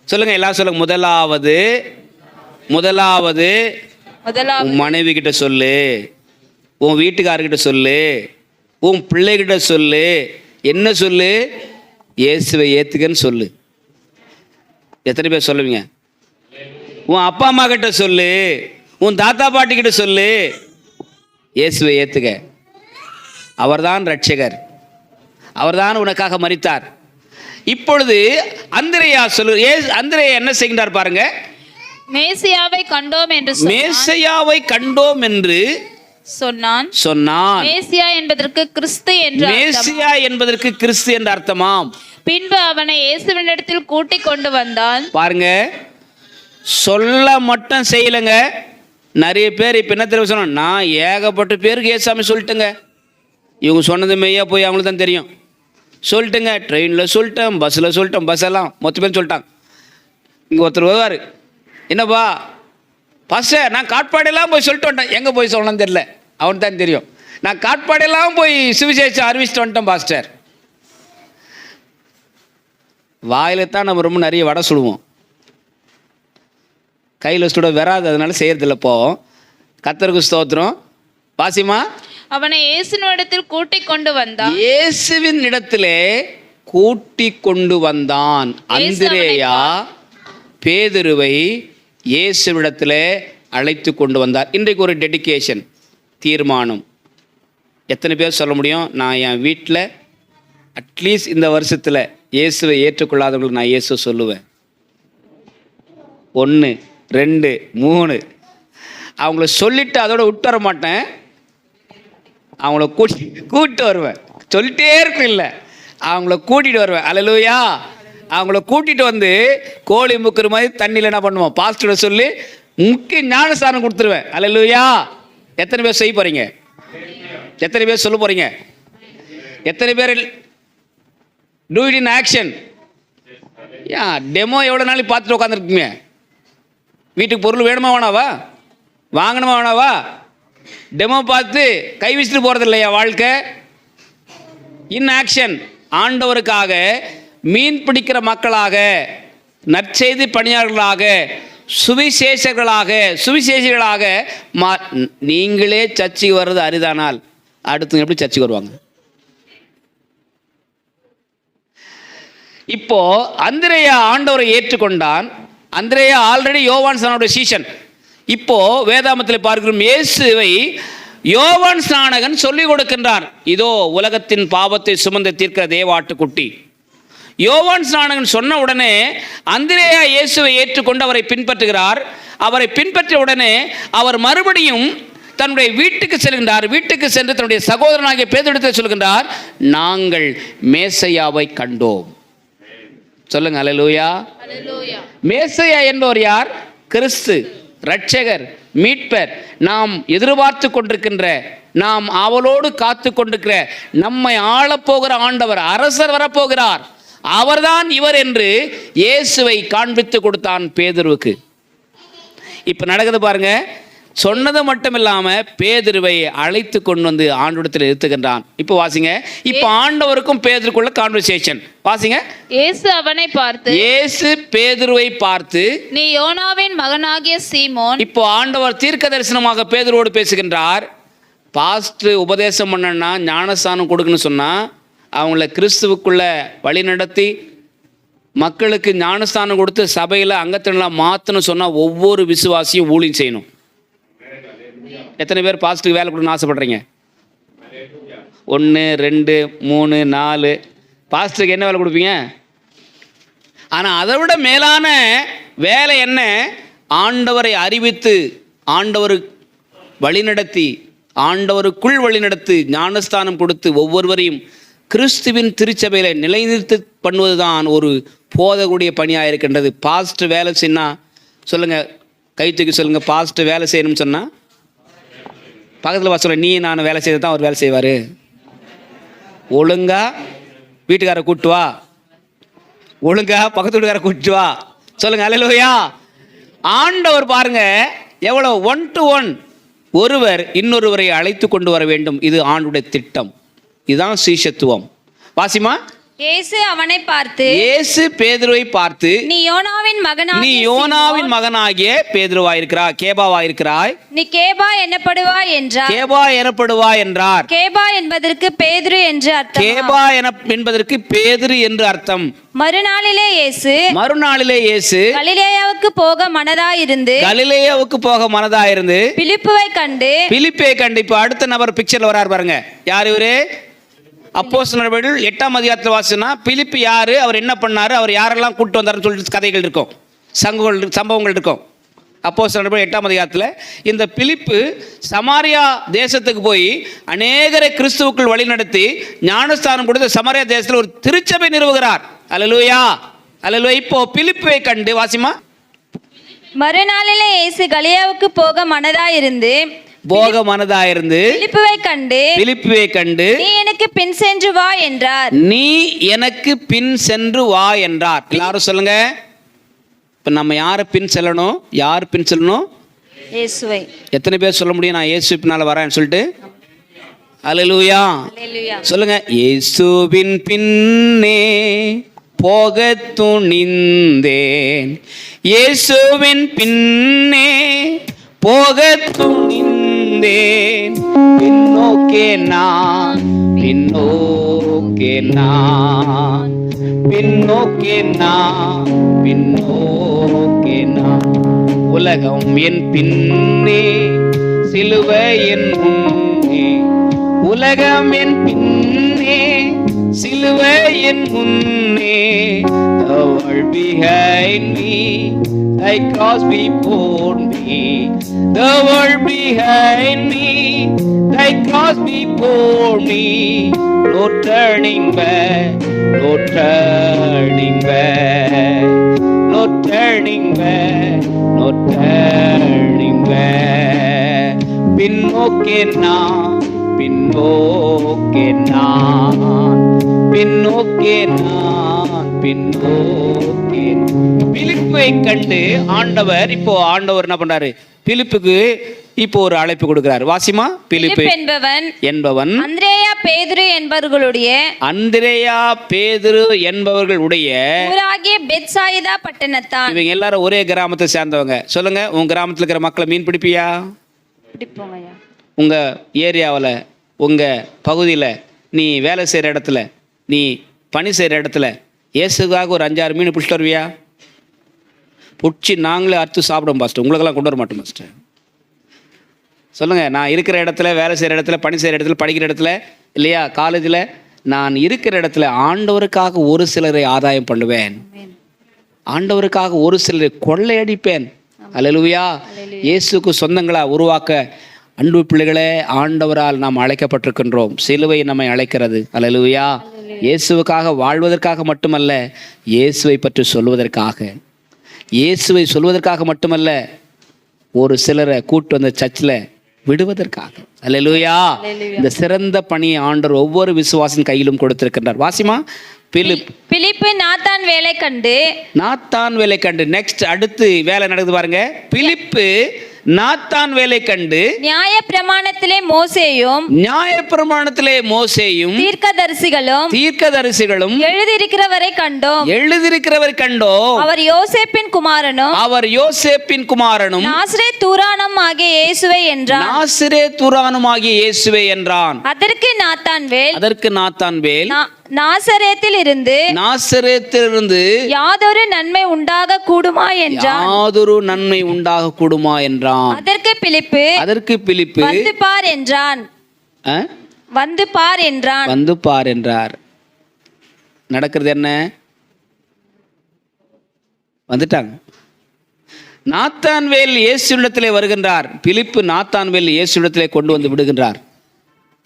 சொல்லுங்க, எல்லாரும் சொல்லுங்க. முதலாவது உன் மனைவி கிட்ட சொல்லு, உன் வீட்டுக்காரர்கிட்ட சொல்லு, உன் பிள்ளைகிட்ட சொல்லு. என்ன சொல்லு? இயேசுவை ஏத்துக்கன்னு சொல்லு. எத்தனை பேர் சொல்லுவீங்க? உன் அப்பா அம்மா கிட்ட சொல்லு, உன் தாத்தா பாட்டி கிட்ட சொல்லு, இயேசுவை ஏத்துக்க. அவர்தான் ரட்சகர், அவர்தான் உனக்காக மரித்தார். இப்பொழுது அந்திரேயா அந்திரேயா என்ன செய்கின்றார் பாருங்க. மேசியாவை கண்டோம் என்று சொன்னான். மேசியா என்பதற்கு கிறிஸ்து என்று அர்த்தமாம். பின்பு அவனை இயேசுவினிடத்தில் கூட்டிக் கொண்டு வந்தான். பாருங்க, சொல்ல மட்டும் செய்யலங்க. நிறைய பேர் இப்ப என்ன தெரியும் சொன்ன, நான் ஏகப்பட்ட பேருக்கு ஏசாமி சொல்லிட்டுங்க. இவங்க சொன்னது மெய்யா போய் அவங்களுக்கு தான் தெரியும். சொல்லிட்டுங்க, ட்ரெயினில் சொல்லிட்டேன், பஸ்ஸில் சொல்லிட்டேன், பஸ்ஸெல்லாம் மொத்த பேர் சொல்லிட்டாங்க. இங்கே ஒருத்தர் வருவார், என்னப்பா பாஸ்டர் நான் காட்பாடியெல்லாம் போய் சொல்லிட்டு வந்துட்டேன். எங்கே போய் சொல்லணும்னு தெரியல, அவன் தான் தெரியும். நான் காட்பாடியெல்லாம் போய் சுவிசேஷம் அறிவிச்சிட்டு வந்துட்டேன் பாஸ்டர். வாயில தான் நம்ம ரொம்ப நிறைய வடை சுடுவோம், கையில் சுட வராது, அதனால செய்யறதில்ல. போவோம். கர்த்தருக்கு ஸ்தோத்திரம். வாசிமா. அவனை இயேசுவினிடத்தில் கூட்டிக் கொண்டு வந்தான். இயேசுவின் இடத்திலே கூட்டிக் கொண்டு வந்தான். அந்திரேயா பேதுருவை இயேசுவிடத்திலே அழைத்து கொண்டு வந்தார். இன்றைக்கு ஒரு டெடிகேஷன், தீர்மானம். எத்தனை பேர் சொல்ல முடியும், நான் என் வீட்டில் அட்லீஸ்ட் இந்த வருஷத்தில் இயேசுவை ஏற்றுக்கொள்ளாதவங்களுக்கு நான் இயேசு சொல்லுவேன். 1 2 3 அவங்கள சொல்லிட்டு அதோட விட்டு வர மாட்டேன், அவங்கள கூட்டிட்டு வருவேன். சொல்லிட்டே இருக்கும் இல்லை, அவங்கள கூட்டிகிட்டு வருவேன். அல்லேலூயா. அவங்கள கூட்டிகிட்டு வந்து கோழி முக்கிற மாதிரி தண்ணியில் என்ன பண்ணுவோம், பாஸ்டரை சொல்லி முக்கிய ஞானஸ்தானம் கொடுத்துருவேன். அல்லேலூயா. எத்தனை பேர் செய்ய போகிறீங்க? எத்தனை பேர் சொல்ல போகிறீங்க? எத்தனை பேர் do it in action? Demo எவ்வளோ நாளைக்கு பார்த்துட்டு உட்காந்துருக்கீங்க? வீட்டுக்கு பொருள் வேணுமா வேணாவா, வாங்கணுமா வேணாவா? டெமோ பார்த்து கை வச்சுட்டு போகிறது இல்லையா வாழ்க்கை? In action. ஆண்டவருக்காக மீன் பிடிக்கிற மக்களாக, நற்செய்தி பணியாளர்களாக, சுவிசேஷிகளாக நீங்களே சர்ச்சுக்கு வர்றது அரிதானால் அடுத்து எப்படி சர்ச்சுக்கு வருவாங்க? இப்போ அந்திரேயா ஆண்டவரை ஏற்றுக்கொண்டான். அந்திரேயா ஆல்ரெடி யோவான் ஸ்நானனுடைய சீஷன். இப்போ வேதாமத்தில் பார்க்கிறோம், இயேசுவை யோவான் ஸ்நானகன் சொல்லிக் கொடுக்கின்றார். இதோ உலகத்தின் பாவத்தை சுமந்து தீர்க்கிற தேவாட்டுக்குட்டி. யோவான் ஸ்நானகன் சொன்ன உடனே அந்திரேயா இயேசுவை ஏற்றுக்கொண்டு அவரை பின்பற்றுகிறார். அவரை பின்பற்றிய உடனே அவர் மறுபடியும் தன்னுடைய வீட்டுக்கு செல்கின்றார். வீட்டுக்கு சென்று தன்னுடைய சகோதரனாகிய பேதுருவிடத்தில் சொல்கின்றார், நாங்கள் மேசையாவை கண்டோம். சொல்லுங்க அல்லேலூயா. மேசையா என்பவர் யார்? கிறிஸ்து, ரட்சகர், மீட்பர். நாம் எதிர்பார்த்து கொண்டிருக்கின்ற, நாம் ஆவலோடு காத்து கொண்டிருக்கிற, நம்மை ஆளப்போகிற ஆண்டவர், அரசர் வரப்போகிறார். அவர்தான் இவர் என்று இயேசுவை காண்பித்து கொடுத்தான் பேதுருவுக்கு. இப்ப நடக்குது பாருங்க. சொன்னது மட்டும் இல்லாம பேதுருவை அழைத்து கொண்டு வந்து ஆண்டவரிடத்தில் நிறுத்துகின்றான். இப்போ வாசிங்க. இப்போ ஆண்டவருக்கும் பேதுருக்குள்ள கான்வர்சேஷன் வாசிங்க. இயேசு பேதுருவை பார்த்து, நீ யோனாவின் மகனாகிய சீமோன். இப்போ ஆண்டவர் தீர்க்க தரிசனமாக பேதுருவோடு பேசுகின்றார். பாஸ்டர் உபதேசம் பண்ணனா, ஞானஸ்தானம் கொடுக்கணும்னு சொன்னா, அவங்கள கிறிஸ்துவுக்குள்ள வழி நடத்தி மக்களுக்கு ஞானஸ்தானம் கொடுத்து சபையில் அங்கத்தினெல்லாம் மாற்றணும் சொன்னால் ஒவ்வொரு விசுவாசியும் ஊழியம் செய்யணும். எத்தனை பேர் பாஸ்டருக்கு வேலை கொடுக்கணும்னு ஆசைப்படுறீங்க? 1 2 3 4 பாஸ்டருக்கு என்ன வேலை கொடுப்பீங்க? ஆனால் அதை விட மேலான வேலை என்ன? ஆண்டவரை அறிவித்து, ஆண்டவர் வழிநடத்தி, ஆண்டவருக்குள் வழிநடத்தி, ஞானஸ்தானம் கொடுத்து ஒவ்வொருவரையும் கிறிஸ்துவின் திருச்சபையில் பண்ணுவதுதான் ஒரு போதக்கூடிய பணியாக இருக்கின்றது. பாஸ்ட் வேலை செய்யணும்னா சொல்லுங்கள், கை தூக்கி சொல்லுங்கள். பாஸ்ட் வேலை செய்யணும்னு சொன்னால் பக்கத்தில் வர சொல்ல, நீ நான் வேலை செய்து தான் அவர் வேலை செய்வார். ஒழுங்கா வீட்டுக்காரை கூட்டு வா, ஒழுங்கா பக்கத்து வீட்டுக்காரை கூட்டு வா. சொல்லுங்க அல்லேலூயா. ஆண்டவர் பாருங்க எவ்வளோ 1 to 1 ஒருவர் இன்னொருவரை அழைத்து கொண்டு வர வேண்டும். இது ஆண்டுடைய திட்டம். இதுதான் சீஷத்துவம். வாசிமா. இயேசு அவனை பார்த்து, இயேசு பேதுருவை பார்த்து, நீ யோனாவின் மகனாகிய பேதுருவாயிருக்கிறாய், கேபாவாயிருக்கிறாய், நீ கேபா எனப்படுவாய் என்றார். கேபா எனப்படுவாய் என்றார். கேபா என்பதற்கு பேதுரு என்று அர்த்தம். கேபா என்பதற்கு பேதுரு என்று அர்த்தம். மறுநாளிலே இயேசு கலிலேயாவுக்கு போக மனதாயிருந்து பிலிப்பை கண்டு. இப்ப அடுத்த நபர் பிக்சர்ல வராரு பாருங்க. யார் இவரு? அப்போஸ்தலர்கள் 8ஆம் அதிகாரத்தில் வாசினா பிலிப்பு யாரு, அவர் என்ன பண்ணாரு, அவர் யாரெல்லாம் கூட்டு வந்தாருன்னு சொல்லிட்டு கதைகள் இருக்கும், சம்பவங்கள் இருக்கும். அப்போஸ்தலர்கள் 8ஆம் அதிகாரத்தில் இந்த பிலிப்பு சமாரியா தேசத்துக்கு போய் அநேகரை கிறிஸ்துவுக்குள் வழிநடத்தி ஞானஸ்தானம் கொடுத்து சமாரியா தேசத்தில் ஒரு திருச்சபை நிறுவுகிறார். அல்லேலூயா, அல்லேலூயா. இப்போ பிலிப்பை கண்டு வாசிமா. மறுநாளிலே இயேசு கலிலேயாவுக்கு போக மனதாயிருந்து பிலிப்புவை கண்டு நீ எனக்கு பின் சென்று வா என்றார். எல்லாரும் சொல்லுங்க. இப்ப நம்ம யாரை பின் செல்லணும்? யார் பின் செல்லணும்? இயேசுவை. எத்தனை பேர் சொல்ல முடியும் நான் இயேசு பின்னால வரேன்னு சொல்லிட்டு? அல்லேலூயா சொல்லுங்க. இயேசுவின் பின்னே போக துணிந்தேன், இயேசுவின் பின்னே போக துணிந்தேன், பின்னோக்கே நான் உலகம் என் பின்னே சிலுவை என் முன்னே, உலகம் என் பின்னே சிலுவை என் முன்னே. The world behind me, thy cross before me. The world behind me, thy cross before me. No turning back, no turning back, no turning back, no turning back. பின்னோக்கே நான், பின்னோக்கே நான், பின்னோக்கே நான், பின்னோக்கே. பிலிப்பை கண்டு ஆண்டவர் என்ன பண்றாரு? பிலிப்புக்கு இப்போ ஒரு அழைப்பு கொடுக்கிறார். வாசிமா. பிலிப்பு என்பவன் அந்திரேயா பேதுரு என்பவர்களுடைய ஊராகிய பெத்சாயிதா பட்டணத்தான். இவங்க எல்லாரும் ஒரே கிராமத்தை சேர்ந்தவங்க. சொல்லுங்க, உங்க கிராமத்தில் இருக்கிற மக்களை மீன் பிடிப்பியா? பிடிப்போங்கய்யா. உங்க ஏரியாவில், உங்க பகுதியில், நீ வேலை செய்கிற இடத்துல, நீ பணி செய்கிற இடத்துல இயேசுக்காக ஒரு 5-6 மீன் பிடிச்சிட்டு வருவியா? பிடிச்சி நாங்களே அறுத்து சாப்பிடுவோம் பாஸ்டர், உங்களுக்கெல்லாம் கொண்டு வர மாட்டோம் பாஸ்டர். சொல்லுங்கள். நான் இருக்கிற இடத்துல, வேலை செய்கிற இடத்துல, பணி செய்கிற இடத்துல, படிக்கிற இடத்துல, இல்லையா, காலேஜில், நான் இருக்கிற இடத்துல ஆண்டவருக்காக ஒரு சிலரை ஆதாயம் பண்ணுவேன், ஆண்டவருக்காக ஒரு சிலரை கொள்ளையடிப்பேன். அல்லேலூயா. இயேசுக்கு சொந்தங்களா உருவாக்க அன்பு பிள்ளைகளே, ஆண்டவரால் நாம் அழைக்கப்பட்டிருக்கின்றோம். சிலுவை நம்மை அழைக்கிறது. அல்லேலூயா. இயேசுவுக்காக வாழ்வதற்காக மட்டுமல்ல, இயேசுவை பற்றி சொல்வதற்காக, இயேசுவை சொல்வதற்காக மட்டுமல்ல, ஒரு சிலரை கூட்டு வந்த சர்ச்சில் விடுவதற்காக. அல்லேலூயா. இந்த சிறந்த பணியை ஆண்டவர் ஒவ்வொரு விசுவாசின் கையிலும் கொடுத்திருக்கின்றார். வாசிமா. பிலிப்பு நாத்தான் வேலை கண்டு. நெக்ஸ்ட் அடுத்து வேலை நடக்குது பாருங்க. பிலிப்பு நாத்தான் வேலை கண்டு நியாயப்பிரமாணத்திலே மோசேயும் தீர்க்கதரிசிகளும் எழுதியிருக்கிறவரை கண்டோம். அவர் யோசேப்பின் குமாரனும் நாசரேத் தூரானுமாகிய இயேசுவை என்றான். அதற்கு நாத்தான்வேல் நாசரேத்தில் இருந்து யாதொரு நன்மை உண்டாக கூடுமா என்றான். அதற்கு பிலிப்பு வந்து பார் என்றார். நடக்கிறது என்ன? வந்துட்டாங்க. நாத்தான்வேல் இயேசுவிடத்திலே வருகின்றார். பிலிப்பு நாத்தான்வேல் இயேசுவிடத்திலே கொண்டு வந்து விடுகின்றார்.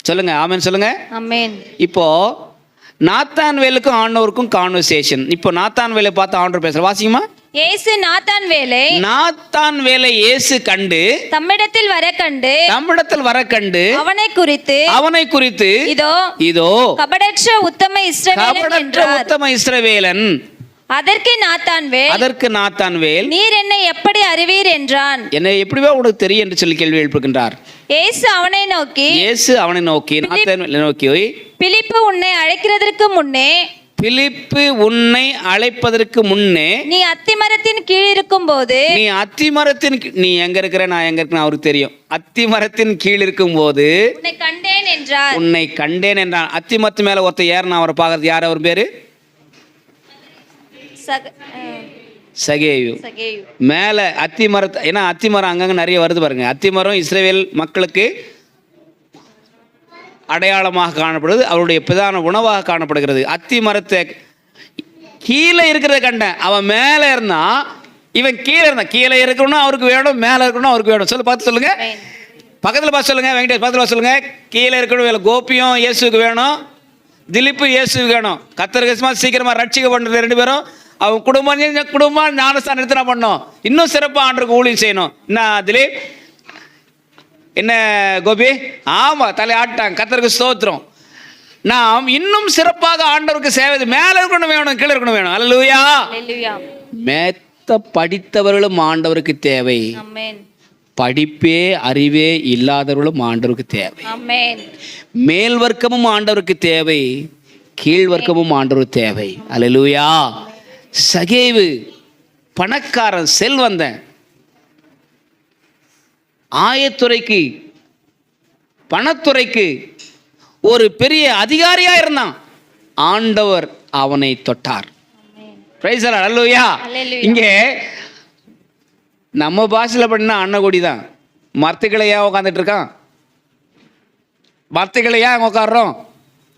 சொல்லுங்க ஆமென். சொல்லுங்க ஆமென். இப்போ நாத்தான்வேலுக்கும் ஆண்டவருக்கும் கான்வர்சேஷன். இப்போ நாத்தான்வேலை பார்த்து ஆண்டவர் பேசுற வாசிக்குமா? இயேசு நாத்தான்வேலை இயேசு கண்டு தம்மிடத்தில் வர கண்டு அவனை குறித்து இதோ கபடற்ற உத்தம இஸ்ரவேலன். அதற்கு நாத்தான்வேல் நீர் என்னை எப்படி அறிவீர் என்றான். என்னை எப்படிவோ உனக்கு தெரியும் என்று சொல்லி கேள்வி எழுப்புகின்றார். இயேசு அவனை நோக்கி நாத்தான்வேலை நோக்கி பிலிப்பு உன்னை அழைப்பதற்கு முன்னே நீ அத்திமரத்தின் கீழ் இருக்கும்போது நீ எங்க இருக்கிற நான் எங்க இருக்கிறேன் அவருக்கு தெரியும். அத்திமரத்தின் கீழ் இருக்கும்போது உன்னை கண்டேன் என்றான். அத்திமரத்து மேல ஒருத்தர் ஏறினா அவரை பார்க்கறது யார்? அவர் பேரு சகேயு. மேல அத்திமரத்தை, ஏன்னா அத்திமரம் அங்கங்க நிறைய வருது பாருங்க. அத்திமரம் இஸ்ரவேல் மக்களுக்கு அடையாளமாக காணப்படுது, அவருடைய பிரதான உணவாக காணப்படுகிறது. அத்தி மரத்தை கீழே இருக்கிறத கண்டேன். அவன் மேலே இருந்தா இவன் கீழே இருந்தான். கீழே இருக்கணும்னா அவருக்கு வேணும், மேலே இருக்கணும் அவருக்கு வேணும். பார்த்து சொல்லுங்க, பக்கத்தில் பார்த்து சொல்லுங்க, வெங்கடேஷ் பக்கத்தில் பார்த்து சொல்லுங்க. கீழே இருக்கணும் கோபியும் இயேசுக்கு வேணும், திலீப்பு இயேசுக்கு வேணும். கத்தர் சீக்கிரமா ரட்சிக்க பண்ணுறது ரெண்டு பேரும். அவன் குடும்பம் ஞானஸ்தானம் எடுத்து நான் பண்ணோம். இன்னும் சிறப்பாக ஆண்டருக்கு ஊழியம் செய்யணும். என்ன திலீப், என்ன கோபி? ஆமா, தலை ஆட்டாங்க. கர்த்தருக்கு ஸ்தோத்திரம். நாம் இன்னும் சிறப்பாக ஆண்டவருக்கு சேவை. மேல இருக்கணும் வேணும், கீழே இருக்கணும் வேணும். அல்லேலூயா. மேத்த படித்தவர்களும் ஆண்டவருக்கு தேவை. படிப்பே அறிவே இல்லாதவர்களும் ஆண்டவருக்கு தேவை. மேல் வர்க்கமும் ஆண்டவருக்கு தேவை, கீழ் வர்க்கமும் ஆண்டவருக்கு தேவை. அல்லேலூயா. சகேவு பணக்காரன், செல்வந்தன், ஆயத்துறைக்கு பணத்துறைக்கு ஒரு பெரிய அதிகாரியா இருந்தான். ஆண்டவர் அவனை தொட்டார். Praise the lord. அல்லேலூயா. இங்கே நம்ம பாஷையில் பண்ணா அன்னகொடி தான். மரத்துக்களையா உட்காந்துட்டு இருக்கான்? மரத்துக்களையா அங்கே உட்காடுறோம்?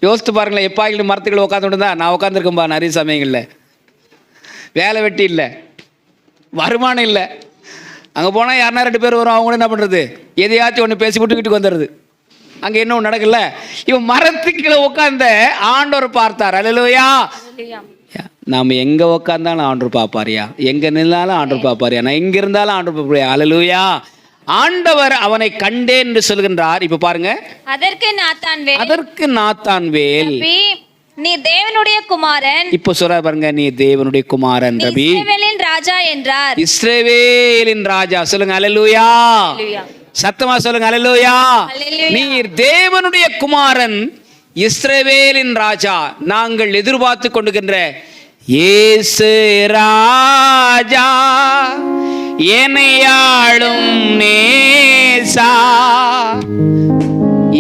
யோசித்து பாருங்களேன். எப்பாய்கள் மரத்துக்களை உட்காந்துட்டு தான் நான் உட்காந்துருக்கேன்பா. நிறைய சமயங்களில் வேலை வெட்டி இல்லை, வருமானம் இல்லை. அங்கே போனால் யாருன்னா ரெண்டு பேர் வரும், அவங்க கூட என்ன பண்ணுறது, எதையாச்சும் ஒன்று பேசி விட்டு வீட்டுக்கு வந்துடுது. அங்கே இன்னும் நடக்கல. இவன் மரத்துக்குள்ள உட்காந்த ஆண்டவர் பார்த்தார். அல்லேலூயா. நாம் எங்கே உட்காந்தாலும் ஆண்டவர் பார்ப்பாரியா, எங்கே நின்னாலும் ஆண்டவர் பார்ப்பாரியா, நான் எங்கே இருந்தாலும் ஆண்டவர் பார்ப்பாரியா. அல்லேலூயா. ஆண்டவர் அவனை கண்டேன் என்று சொல்கின்றார். இப்போ பாருங்க, அதற்கு நாத்தான்வேல் நீ தேவனுடைய குமாரன். இப்போ சொல்ற பாருங்க, நீ தேவனுடைய குமாரன் ரபி, இஸ்ரவேலின் ராஜா என்றார். இஸ்ரவேலின் ராஜா. சொல்லுங்க அல்லேலூயா. சத்தமா சொல்லுங்க அல்லேலூயா. நீர் தேவனுடைய குமாரன், இஸ்ரவேலின் ராஜா. நாங்கள் எதிர்பார்த்து கொண்டிருக்கின்ற இயேசு ராஜா, என்னையாளும் நேசா.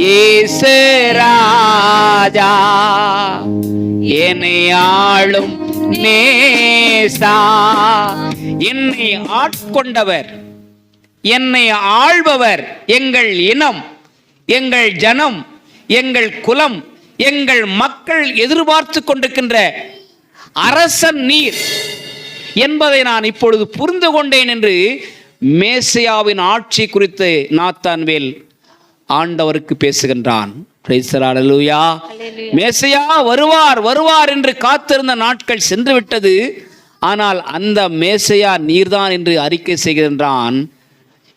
இயேசு ராஜா, என்னையாளும் நேசா. என்னை ஆட்கொண்டவர், என்னை ஆள்பவர், எங்கள் இனம், எங்கள் ஜனம், எங்கள் குலம், எங்கள் மக்கள் எதிர்பார்த்து கொண்டிருக்கின்ற அரசன் நீர் என்பதை நான் இப்பொழுது புரிந்து கொண்டேன் என்று மேசியாவின் ஆட்சி குறித்து நாத்தான்வேல் ஆண்டவருக்கு பேசுகின்றான். மேசியா வருவார் என்று காத்திருந்த நாட்கள் சென்று விட்டது. ஆனால் அந்த மேசியா நீர்தான் என்று அறிக்கை செய்கின்றான்.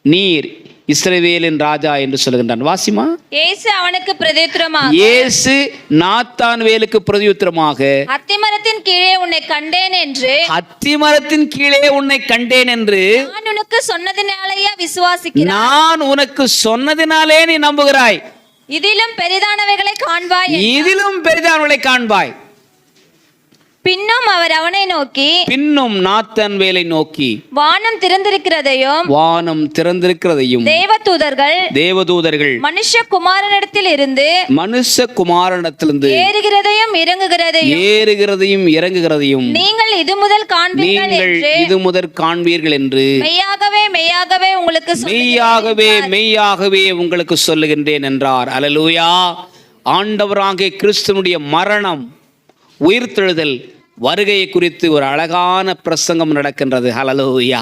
நீர் இஸ்ரவேலின் ராஜா என்று சொல்கின்றான். வாசிமா. இயேசு அவனுக்கு பிரதியுத்தரமாக, இயேசு நாத்தான்வேலுக்கு பிரதியுத்தரமாக, அத்திமரத்தின் கீழே உன்னை கண்டேன் என்று, அத்திமரத்தின் கீழே உன்னை கண்டேன் என்று நான் உனக்கு சொன்னதினாலேயே விசுவாசிக்கிறாய். நான் உனக்கு சொன்னதினாலே நீ நம்புகிறாய். இதிலும் பெரிதானவைகளை காண்பாய், இதிலும் பெரிதானவைகளை காண்பாய். பின்னும் அவர் அவனை நோக்கி, பின்னும் நாத்தான்வேலை நோக்கி, வானம் திறந்திருக்கிறதையும் தேவதூதர்கள் மனுஷகுமாரனிடத்திலிருந்து ஏறுகிறதையும் இறங்குகிறதையும் நீங்கள் இது முதல் காண்பீர்கள் என்று மெய்யாகவே உங்களுக்கு சொல்லுகின்றேன் என்றார். அல்லேலூயா. ஆண்டவராகிய கிறிஸ்துவினுடைய மரணம், உயிர்த்தெழுதல், வருகையை குறித்து ஒரு அழகான பிரசங்கம் நடக்கின்றது. ஹல்லேலூயா.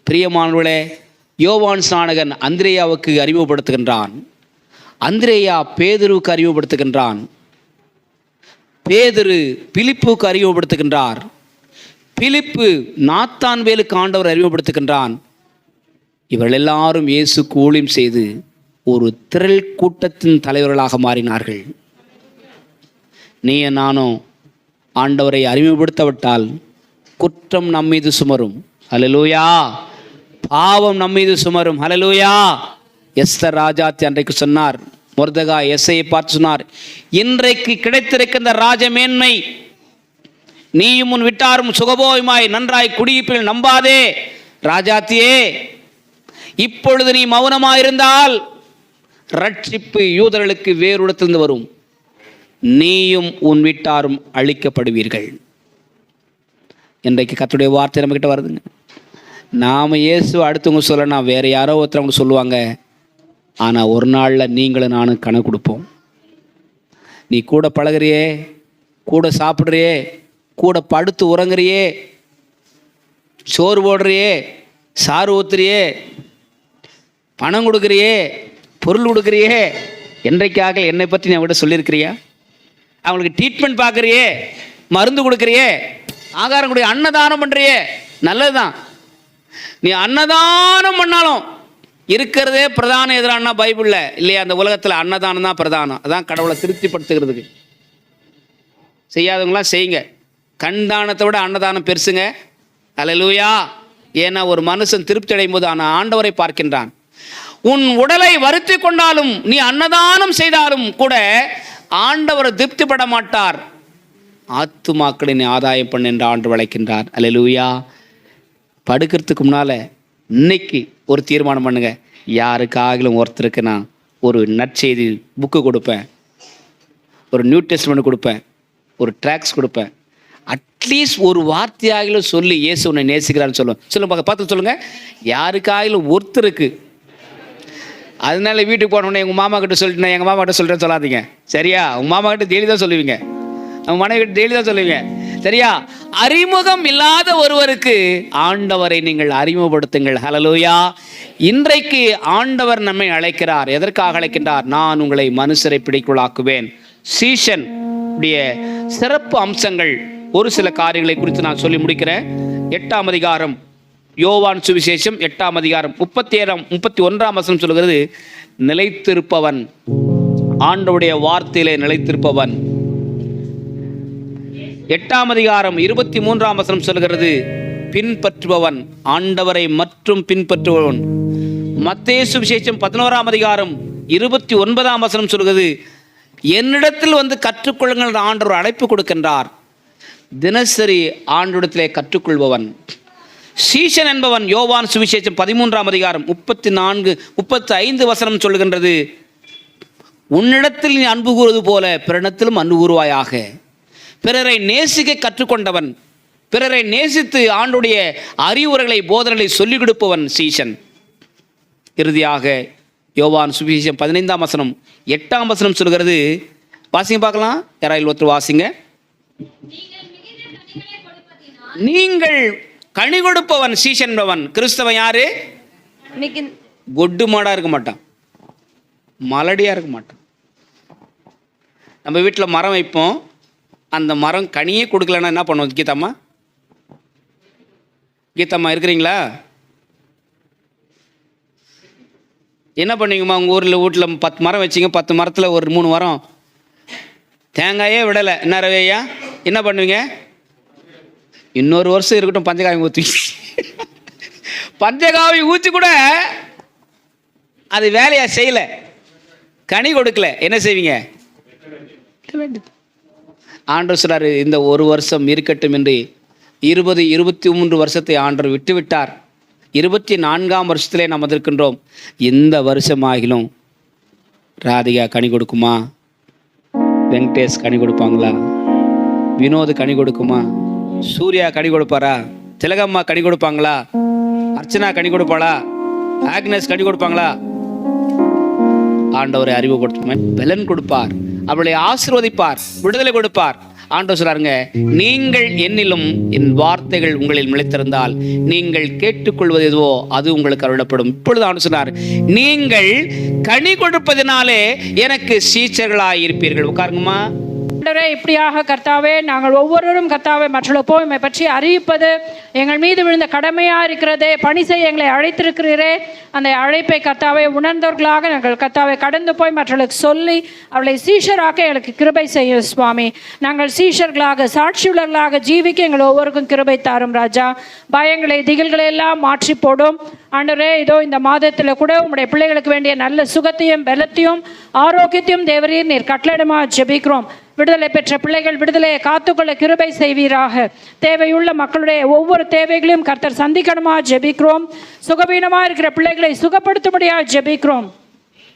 பிரியமானவர்களே, யோவான் ஸ்நானகன் அந்திரேயாவுக்கு அறிமுகப்படுத்துகின்றான். அந்திரேயா பேதுருவுக்கு அறிமுகப்படுத்துகின்றான். பேதுரு பிலிப்புக்கு அறிமுகப்படுத்துகின்றார். பிலிப்பு நாத்தான்வேலுக்கு ஆண்டவர் அறிமுகப்படுத்துகின்றான். இவர்கள் எல்லாரும் இயேசுக்கு ஊழியம் செய்து ஒரு திரள் கூட்டத்தின் தலைவர்களாக மாறினார்கள். நீ நானும் ஆண்டவரை அறிமுகப்படுத்தவிட்டால் குற்றம் நம்மீது சுமரும். ஹல்லேலூயா. பாவம் நம்மீது சுமரும். ஹல்லேலூயா. எஸ்தர் ராஜாத்தி அன்றைக்கு சொன்னார், மொர்தெகாய் எஸ்ஐயை பார்த்து சொன்னார், இன்றைக்கு கிடைத்திருக்கின்ற ராஜ மேன்மை நீயும் உன் விட்டாரும் சுகபோகமாய் நன்றாய் குடியிருப்பில் நம்பாதே ராஜாத்தியே. இப்பொழுது நீ மௌனமாயிருந்தால் ரட்சிப்பு யூதர்களுக்கு வேறு இடத்திலிருந்து வரும், நீயும் உன் வீட்டாரும் அழிக்கப்படுவீர்கள். இன்றைக்கு கர்த்தருடைய வார்த்தை நம்மக்கிட்ட வருதுங்க. நாம் இயேசு அடுத்தவங்க சொல்லணும், வேறு யாரோ ஒருத்தவங்க சொல்லுவாங்க. ஆனால் ஒரு நாளில் நீங்களும் நானும் கணக்கு கொடுப்போம். நீ கூட பழகுறியே, கூட சாப்பிட்றியே, கூட படுத்து உறங்குறியே, சோறு போடுறியே, சாறு ஊத்துறியே, பணம் கொடுக்குறியே, பொருள் கொடுக்குறியே, என்றைக்காக என்னை பற்றி நீ அவங்கள்ட்ட சொல்லியிருக்கிறியா? அவங்களுக்கு ட்ரீட்மெண்ட் பார்க்குறியே, மருந்து கொடுக்குறியே, ஆகாரம் கொடு, அன்னதானம் பண்ணுறியே, நல்லது தான். நீ அன்னதானம் பண்ணாலும் இருக்கிறதே பிரதான எதிரானா பைபிளில் இல்லையா? அந்த உலகத்தில் அன்னதானம் தான் பிரதானம். அதான் கடவுளை திருப்திப்படுத்துகிறதுக்கு. செய்யாதவங்களாம் செய்யுங்க. கண்தானத்தை விட அன்னதானம் பெருசுங்க. அல்லேலூயா. ஏன்னா ஒரு மனுஷன் திருப்தி அடையும் போது ஆண்டவரை பார்க்கின்றான். உன் உடலை வருத்தி கொண்டாலும் நீ அன்னதானம் செய்தாலும் கூட ஆண்டவரை திருப்திப்பட மாட்டார். ஆத்துமாக்களின் ஆதாயம் பண்ண என்று ஆண்டு வளைக்கின்றார். அல்லேலூயா. படுக்கிறதுக்கு முன்னால் இன்னைக்கு ஒரு தீர்மானம் பண்ணுங்க, யாருக்காகிலும் ஒருத்தருக்கு நான் ஒரு நற்செய்தி புக்கு கொடுப்பேன், ஒரு நியூ டெஸ்ட்மெண்ட் கொடுப்பேன், ஒரு ட்ராக்ஸ் கொடுப்பேன். அட்லீஸ்ட் ஒரு வார்த்தையாகிலும் சொல்லி இயேசு உன்னை நேசிக்கிறான்னு சொல்லுங்க. பார்த்து சொல்லுங்கள். யாருக்காகிலும் ஒருத்தருக்கு. அதனால வீட்டுக்கு போனோடனே எங்கள் மாமா கிட்ட சொல்லிட்டு எங்கள் மாமா கிட்ட சொல்கிறேன்னு சொல்லாதீங்க, சரியா? உங்கள் மாமா கிட்ட டெய்லி தான் சொல்லுவீங்க, அவங்க மனைவி கிட்ட டெய்லி தான் சொல்லுவீங்க, சரியா? அறிமுகம் இல்லாத ஒருவருக்கு ஆண்டவரை நீங்கள் அறிமுகப்படுத்துங்கள். ஹல்லேலூயா. இன்றைக்கு ஆண்டவர் நம்மை அழைக்கிறார். எதற்காக அழைக்கின்றார்? நான் உங்களை மனுஷரை பிடிக்குள்ளாக்குவேன். சீஷன் உடைய சிறப்பு அம்சங்கள் ஒரு சில காரியங்களை குறித்து நான் சொல்லி முடிக்கிறேன். 8ஆம் அதிகாரம் யோவான் சுவிசேஷம் 8ஆம் அதிகாரம் 31ஆம் வசனம் சொல்கிறது, நிலைத்திருப்பவன், ஆண்டவருடைய வார்த்தையிலே நிலைத்திருப்பவன். 8ஆம் அதிகாரம் 23ஆம் வசனம் சொல்கிறது, பின்பற்றுபவன், ஆண்டவரை மற்றும் பின்பற்றுபவன். மத்தேயு சுவிசேஷம் 11ஆம் அதிகாரம் 29ஆம் வசனம் சொல்கிறது, என்னிடத்தில் வந்து கற்றுக்கொள்ளுங்கள் ஆண்டவர் அழைப்பு கொடுக்கின்றார். தினசரி ஆண்டவரிடத்திலே கற்றுக்கொள்பவன் சீஷன் என்பவன். யோவான் சுவிசேஷம் 13ஆம் அதிகாரம் 34-35 வசனம் சொல்கின்றது, உன்னிடத்தில் நீ அன்பு கூறுவது போல பிறனிடத்திலும் அன்பு கூறுவாயாக. பிறரை நேசிக்க கற்றுக்கொண்டவன், பிறரை நேசித்து ஆண்டுடைய அறிவுரைகளை போதனைகளை சொல்லிக் கொடுப்பவன் சீஷன். இறுதியாக யோவான் சுவிசேஷம் 15ஆம் வசனம் 8ஆம் வசனம் சொல்கிறது, வாசிங்க பார்க்கலாம். யாராயில் ஒருத்தர் வாசிங்க. நீங்கள் கனி கொடுப்பவன் சீஷன் என்பவன். கிறிஸ்தவன் யாரு? கொட்டு மாடா இருக்க மாட்டான், மலடியா இருக்க மாட்டான். நம்ம வீட்டில் மரம் வைப்போம், அந்த மரம் கனியே கொடுக்கலன்னா என்ன பண்ணுவோம்? கீதாம்மா, கீதாம்மா இருக்கிறீங்களா? என்ன பண்ணுவீங்கம்மா? உங்கள் வீட்டில் 10 மரம் வச்சிங்க, 10 மரத்தில் ஒரு 3 மரம் தேங்காயே விடலை, என்ன ரவையா என்ன பண்ணுவீங்க? இன்னொரு வருஷம் இருக்கட்டும், பஞ்சகாவி ஊற்றி பஞ்சகாவி ஊற்றி கூட அது வேலையா செய்யலை, கனி கொடுக்கல, என்ன செய்வீங்க? ஆண்டவர் சொல்றாரு, இந்த ஒரு வருஷம் இருக்கட்டும் என்று 23 வருஷத்தை ஆண்டவர் விட்டுவிட்டார். 24ஆம் வருஷத்திலே நாம் இருக்கின்றோம். இந்த வருஷமாகிலும் ராதிகா கனி கொடுக்குமா? வெங்கடேஷ் கனி கொடுப்பாங்களா? வினோத் கனி கொடுக்குமா? சூர்யா கனி கொடுப்பாரா? திலகம்மா கனி கொடுப்பாங்களா? அர்ச்சனா கனி கொடுப்பாளா? ஆக்னஸ் கனி கொடுப்பாங்களா? ஆண்டவரை அறிவு கொடுத்து பலன் கொடுப்பார், அவளை ஆசீர்வதிப்பார், விடுதலை கொடுப்பார். ஆண்டவர் சொல்றாருங்க, நீங்கள் என்னிலும் என் வார்த்தைகள் உங்களில் நிலைத்திருந்தால் நீங்கள் கேட்டுக்கொள்வது எதுவோ அது உங்களுக்கு அருளப்படும். இப்பொழுது ஆண்டவர் சொன்னார், நீங்கள் கனி கொடுப்பதினாலே எனக்கு சீச்சர்களாக இருப்பீர்கள். உட்காருங்கம்மா. ஆண்டவரே, இப்படியாக கர்த்தாவே நாங்கள் ஒவ்வொருவரும் கர்த்தாவே மற்றவர்களுக்கு போய் உம்மை பற்றி அறிவிப்பது எங்கள் மீது விழுந்த கடமையாக இருக்கிறதே. பணி செய்ய எங்களை அழைத்திருக்கிறீரே, அந்த அழைப்பை கர்த்தாவே உணர்ந்தவர்களாக நாங்கள் கர்த்தாவே கடந்து போய் மற்றவர்களுக்கு சொல்லி அவளை சீஷராக்க எங்களுக்கு கிருபை செய்யும் சுவாமி. நாங்கள் சீஷர்களாக சாட்சியுள்ளவர்களாக ஜீவிக்க எங்கள் ஒவ்வொருக்கும் கிருபை தாரும் ராஜா. பயங்களை திகில்களை எல்லாம் மாற்றி போடும் ஆண்டவரே. இதோ இந்த மாதத்தில் கூட உம்முடைய பிள்ளைகளுக்கு வேண்டிய நல்ல சுகத்தையும் பலத்தையும் ஆரோக்கியத்தையும் தேவரீர் நீர் கட்டளையிடமா ஜெபிக்கிறோம். விடுதலை பெற்ற பிள்ளைகள் விடுதலையை காத்துக்கொள்ள கிருபை செய்வீராக. தேவையுள்ள மக்களுடைய ஒவ்வொரு தேவைகளையும் கர்த்தர் சந்திக்கணுமா ஜெபிக்கிறோம். சுகவீனமாக இருக்கிற பிள்ளைகளை சுகப்படுத்தும்படியா ஜெபிக்கிறோம்.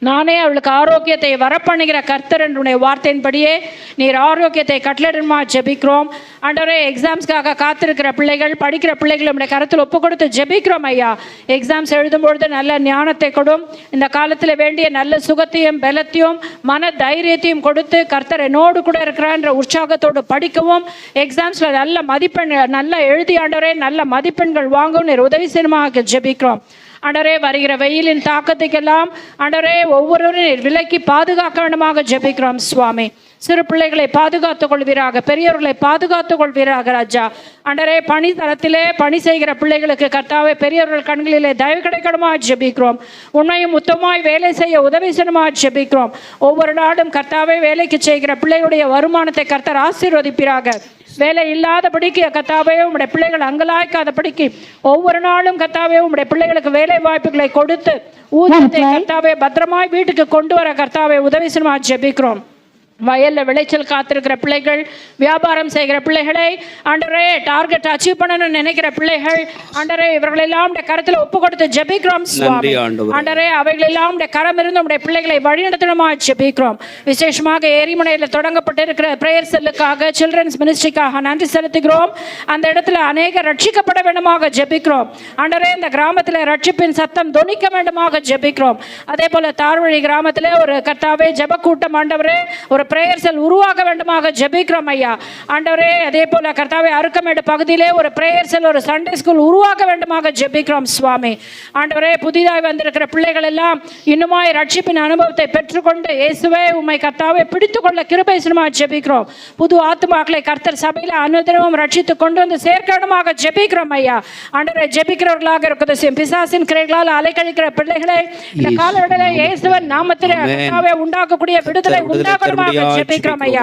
நானே அவளுக்கு ஆரோக்கியத்தை வரப்பண்ணுகிற கர்த்தர் என்னுடைய வார்த்தையின்படியே நீர் ஆரோக்கியத்தை கட்டளையிடணுமா ஜெபிக்கிறோம். ஆண்டவரே, எக்ஸாம்ஸ்க்காக காத்திருக்கிற பிள்ளைகள் படிக்கிற பிள்ளைகள் நம்முடைய கருத்தில் ஒப்பு கொடுத்து ஜெபிக்கிறோம் ஐயா. எக்ஸாம்ஸ் எழுதும்பொழுது நல்ல ஞானத்தை கொடும், இந்த காலத்தில் வேண்டிய நல்ல சுகத்தையும் பலத்தையும் மன தைரியத்தையும் கொடுத்து கர்த்தர் என்னோடு கூட இருக்கிறான்ற உற்சாகத்தோடு படிக்கவும், எக்ஸாம்ஸில் நல்ல மதிப்பெண் நல்ல எழுதி ஆண்டவரே நல்ல மதிப்பெண்கள் வாங்கவும் நீர் உதவி செய்யணுமாக ஜெபிக்கிறோம். ஆண்டவரே, வருகிற வெயிலின் தாக்கத்துக்கெல்லாம் ஆண்டவரே ஒவ்வொருவரும் விலக்கி பாதுகாக்க வேண்டுமாக ஜெபிக்கிறோம் சுவாமி. சிறு பிள்ளைகளை பாதுகாத்துக் கொள்வீராக, பெரியவர்களை பாதுகாத்துக் கொள்வீராக ராஜா. ஆண்டவரே, பணி தளத்திலே பணி செய்கிற பிள்ளைகளுக்கு கர்த்தாவே பெரியவர்கள் கண்களிலே தயவு கிடைக்கணுமா ஜெபிக்கிறோம். உண்மையும் உத்தமாய் வேலை செய்ய உதவி செய்யணுமா ஜெபிக்கிறோம். ஒவ்வொரு நாடும் கர்த்தாவே வேலைக்கு செய்கிற பிள்ளைகளுடைய வருமானத்தை கர்த்தர் ஆசீர்வதிப்பீராக. வேலை இல்லாதபடிக்கு கர்த்தாவே உம்முடைய பிள்ளைகள் அங்கலாய்க்காதபடிக்கு ஒவ்வொரு நாளும் கர்த்தாவே உம்முடைய பிள்ளைகளுக்கு வேலை வாய்ப்புகளை கொடுத்து ஊதியத்தை கர்த்தாவே பத்திரமாய் வீட்டுக்கு கொண்டு வர கர்த்தாவே உதவி செய்யணுமா ஜெபிக்கிறோம். வயலில் விளைச்சல் காத்திருக்கிற பிள்ளைகள், வியாபாரம் செய்கிற பிள்ளைகளை ஆண்டவரே டார்கெட் அச்சீவ் பண்ணணும்னு நினைக்கிற பிள்ளைகள் ஆண்டவரே இவர்களெல்லாம் கரத்தில் ஒப்பு கொடுத்து ஜெபிக்கிறோம் சுவாமி. ஆண்டவரே, அவைகளெல்லாம் கரம் இருந்து உடைய பிள்ளைகளை வழிநடத்தணுமா ஜெபிக்கிறோம். விசேஷமாக ஏரிமனையில் தொடங்கப்பட்டிருக்கிற பிரேயர் செல்லுக்காக சில்ட்ரன்ஸ் மினிஸ்ட்ரிக்காக நன்றி செலுத்துகிறோம். அந்த இடத்துல அநேக ரட்சிக்கப்பட வேண்டுமாக ஜெபிக்கிறோம். ஆண்டவரே, இந்த கிராமத்தில் ரட்சிப்பின் சத்தம் தொனிக்க வேண்டுமாக ஜெபிக்கிறோம். அதே போல தார்வழி கிராமத்தில் ஒரு கர்த்தாவே ஜெப கூட்டம் ஆண்டவரே ஒரு பிரேயர் செல் உருவாக வேண்டுமாக ஜெபிக்கிறோம் ஐயா. ஆண்டவரே, அதே போல கர்த்தாவே அருக்கமேடு பகுதியிலே ஒரு பிரேயர் செல் ஒரு சண்டே ஸ்கூல் உருவாக வேண்டுமாக ஜெபிக்கிறோம் சுவாமி. ஆண்டவரே, புதிதாக வந்திருக்கிற பிள்ளைகள் எல்லாம் இன்னுமாய் ரட்சிப்பின் அனுபவத்தை பெற்றுக்கொண்டு இயேசுவே உம்மை கர்த்தாவே பிடித்து கொள்ள கிருபை செய்யணுமாக ஜெபிக்கிறோம். புது ஆத்துமாக்களை கர்த்தர் சபையில் அனுதினமும் ரட்சித்து கொண்டு வந்து சேர்க்கணுமாக ஜெபிக்கிறோம் ஐயா. ஆண்டவரே, ஜெபிக்கிறவர்களாக இருக்கிற பிசாசின் கிரைகளால் அலைக்கழிக்கிற பிள்ளைகளை இந்த காலவெளியிலே இயேசுவின் நாமத்திலே கர்த்தாவே உண்டாக்கக்கூடிய விடுதலை உண்டாக்கணுமாக ஜெபிக்கிறோம் ஐயா.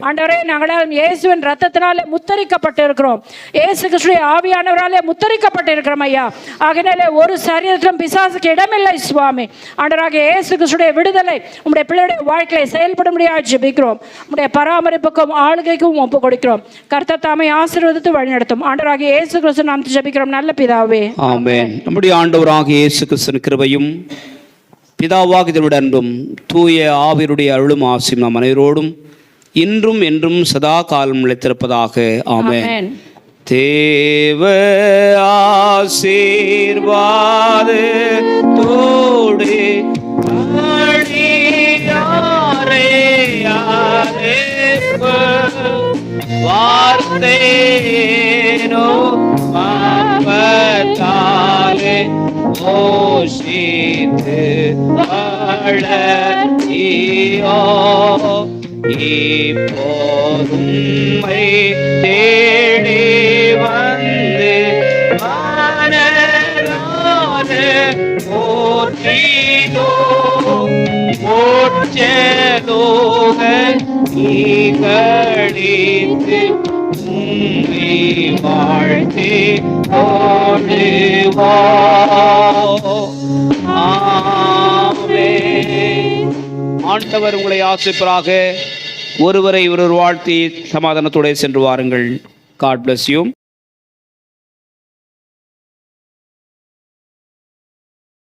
ஆண்டவரே, நாங்கள் இயேசுவின் ரத்தத்தினாலே முத்தரிக்கப்பட்டிருக்கிறோம். இயேசு கிறிஸ்துவின் ஆவியானவராலே முத்தரிக்கப்பட்டிருக்கிறோம் ஐயா. ஆகையினாலே ஒரு சரீரத்திலும் பிசாசுக்கு இடமில்லை சுவாமி. ஆண்டவராக இயேசு கிறிஸ்துவின் விடுதலை உம்முடைய பிள்ளையுடைய வாழ்க்கையை செயல்படும்படியாக ஜெபிக்கிறோம். உம்முடைய பராமரிப்புக்கும் ஆளுகைக்கும் ஒப்பு கொடுக்கிறோம். கர்த்தர் தாமே ஆசீர்வதித்து வழிநடத்தும். ஆண்டவராக இயேசு கிறிஸ்து நாமத்தில் ஜெபிக்கிறோம் நல்ல பிதாவே, ஆமென். நம்முடைய ஆண்டவராக இயேசு கிறிஸ்துவின் கிருபையும் பிதாவாக இதனுடைய அன்பும் தூய ஆவியருடைய அருளும் ஆசீம் நம் அனைவரோடும் இன்றும் என்றும் சதா காலம் நிலைத்திருப்பதாக. ஆமென். தேவ ஆசீர்வாதத்தோடு வார்த்தேனோ பாவத்தாலே ஓஷித்து வளர்த்தியோ இப்போதும்மை தேடி வந்து மனதார போற்றினோ மோட்சலோக ஈகழித்து உம்மை வாழ்த்தி ஓடுவோ. ஆண்டவர் உங்களை ஆசீர்வதிப்பாராக. ஒருவரை ஒருவர் வாழ்த்தி சமாதானத்தோடு சென்று வாருங்கள். God bless you.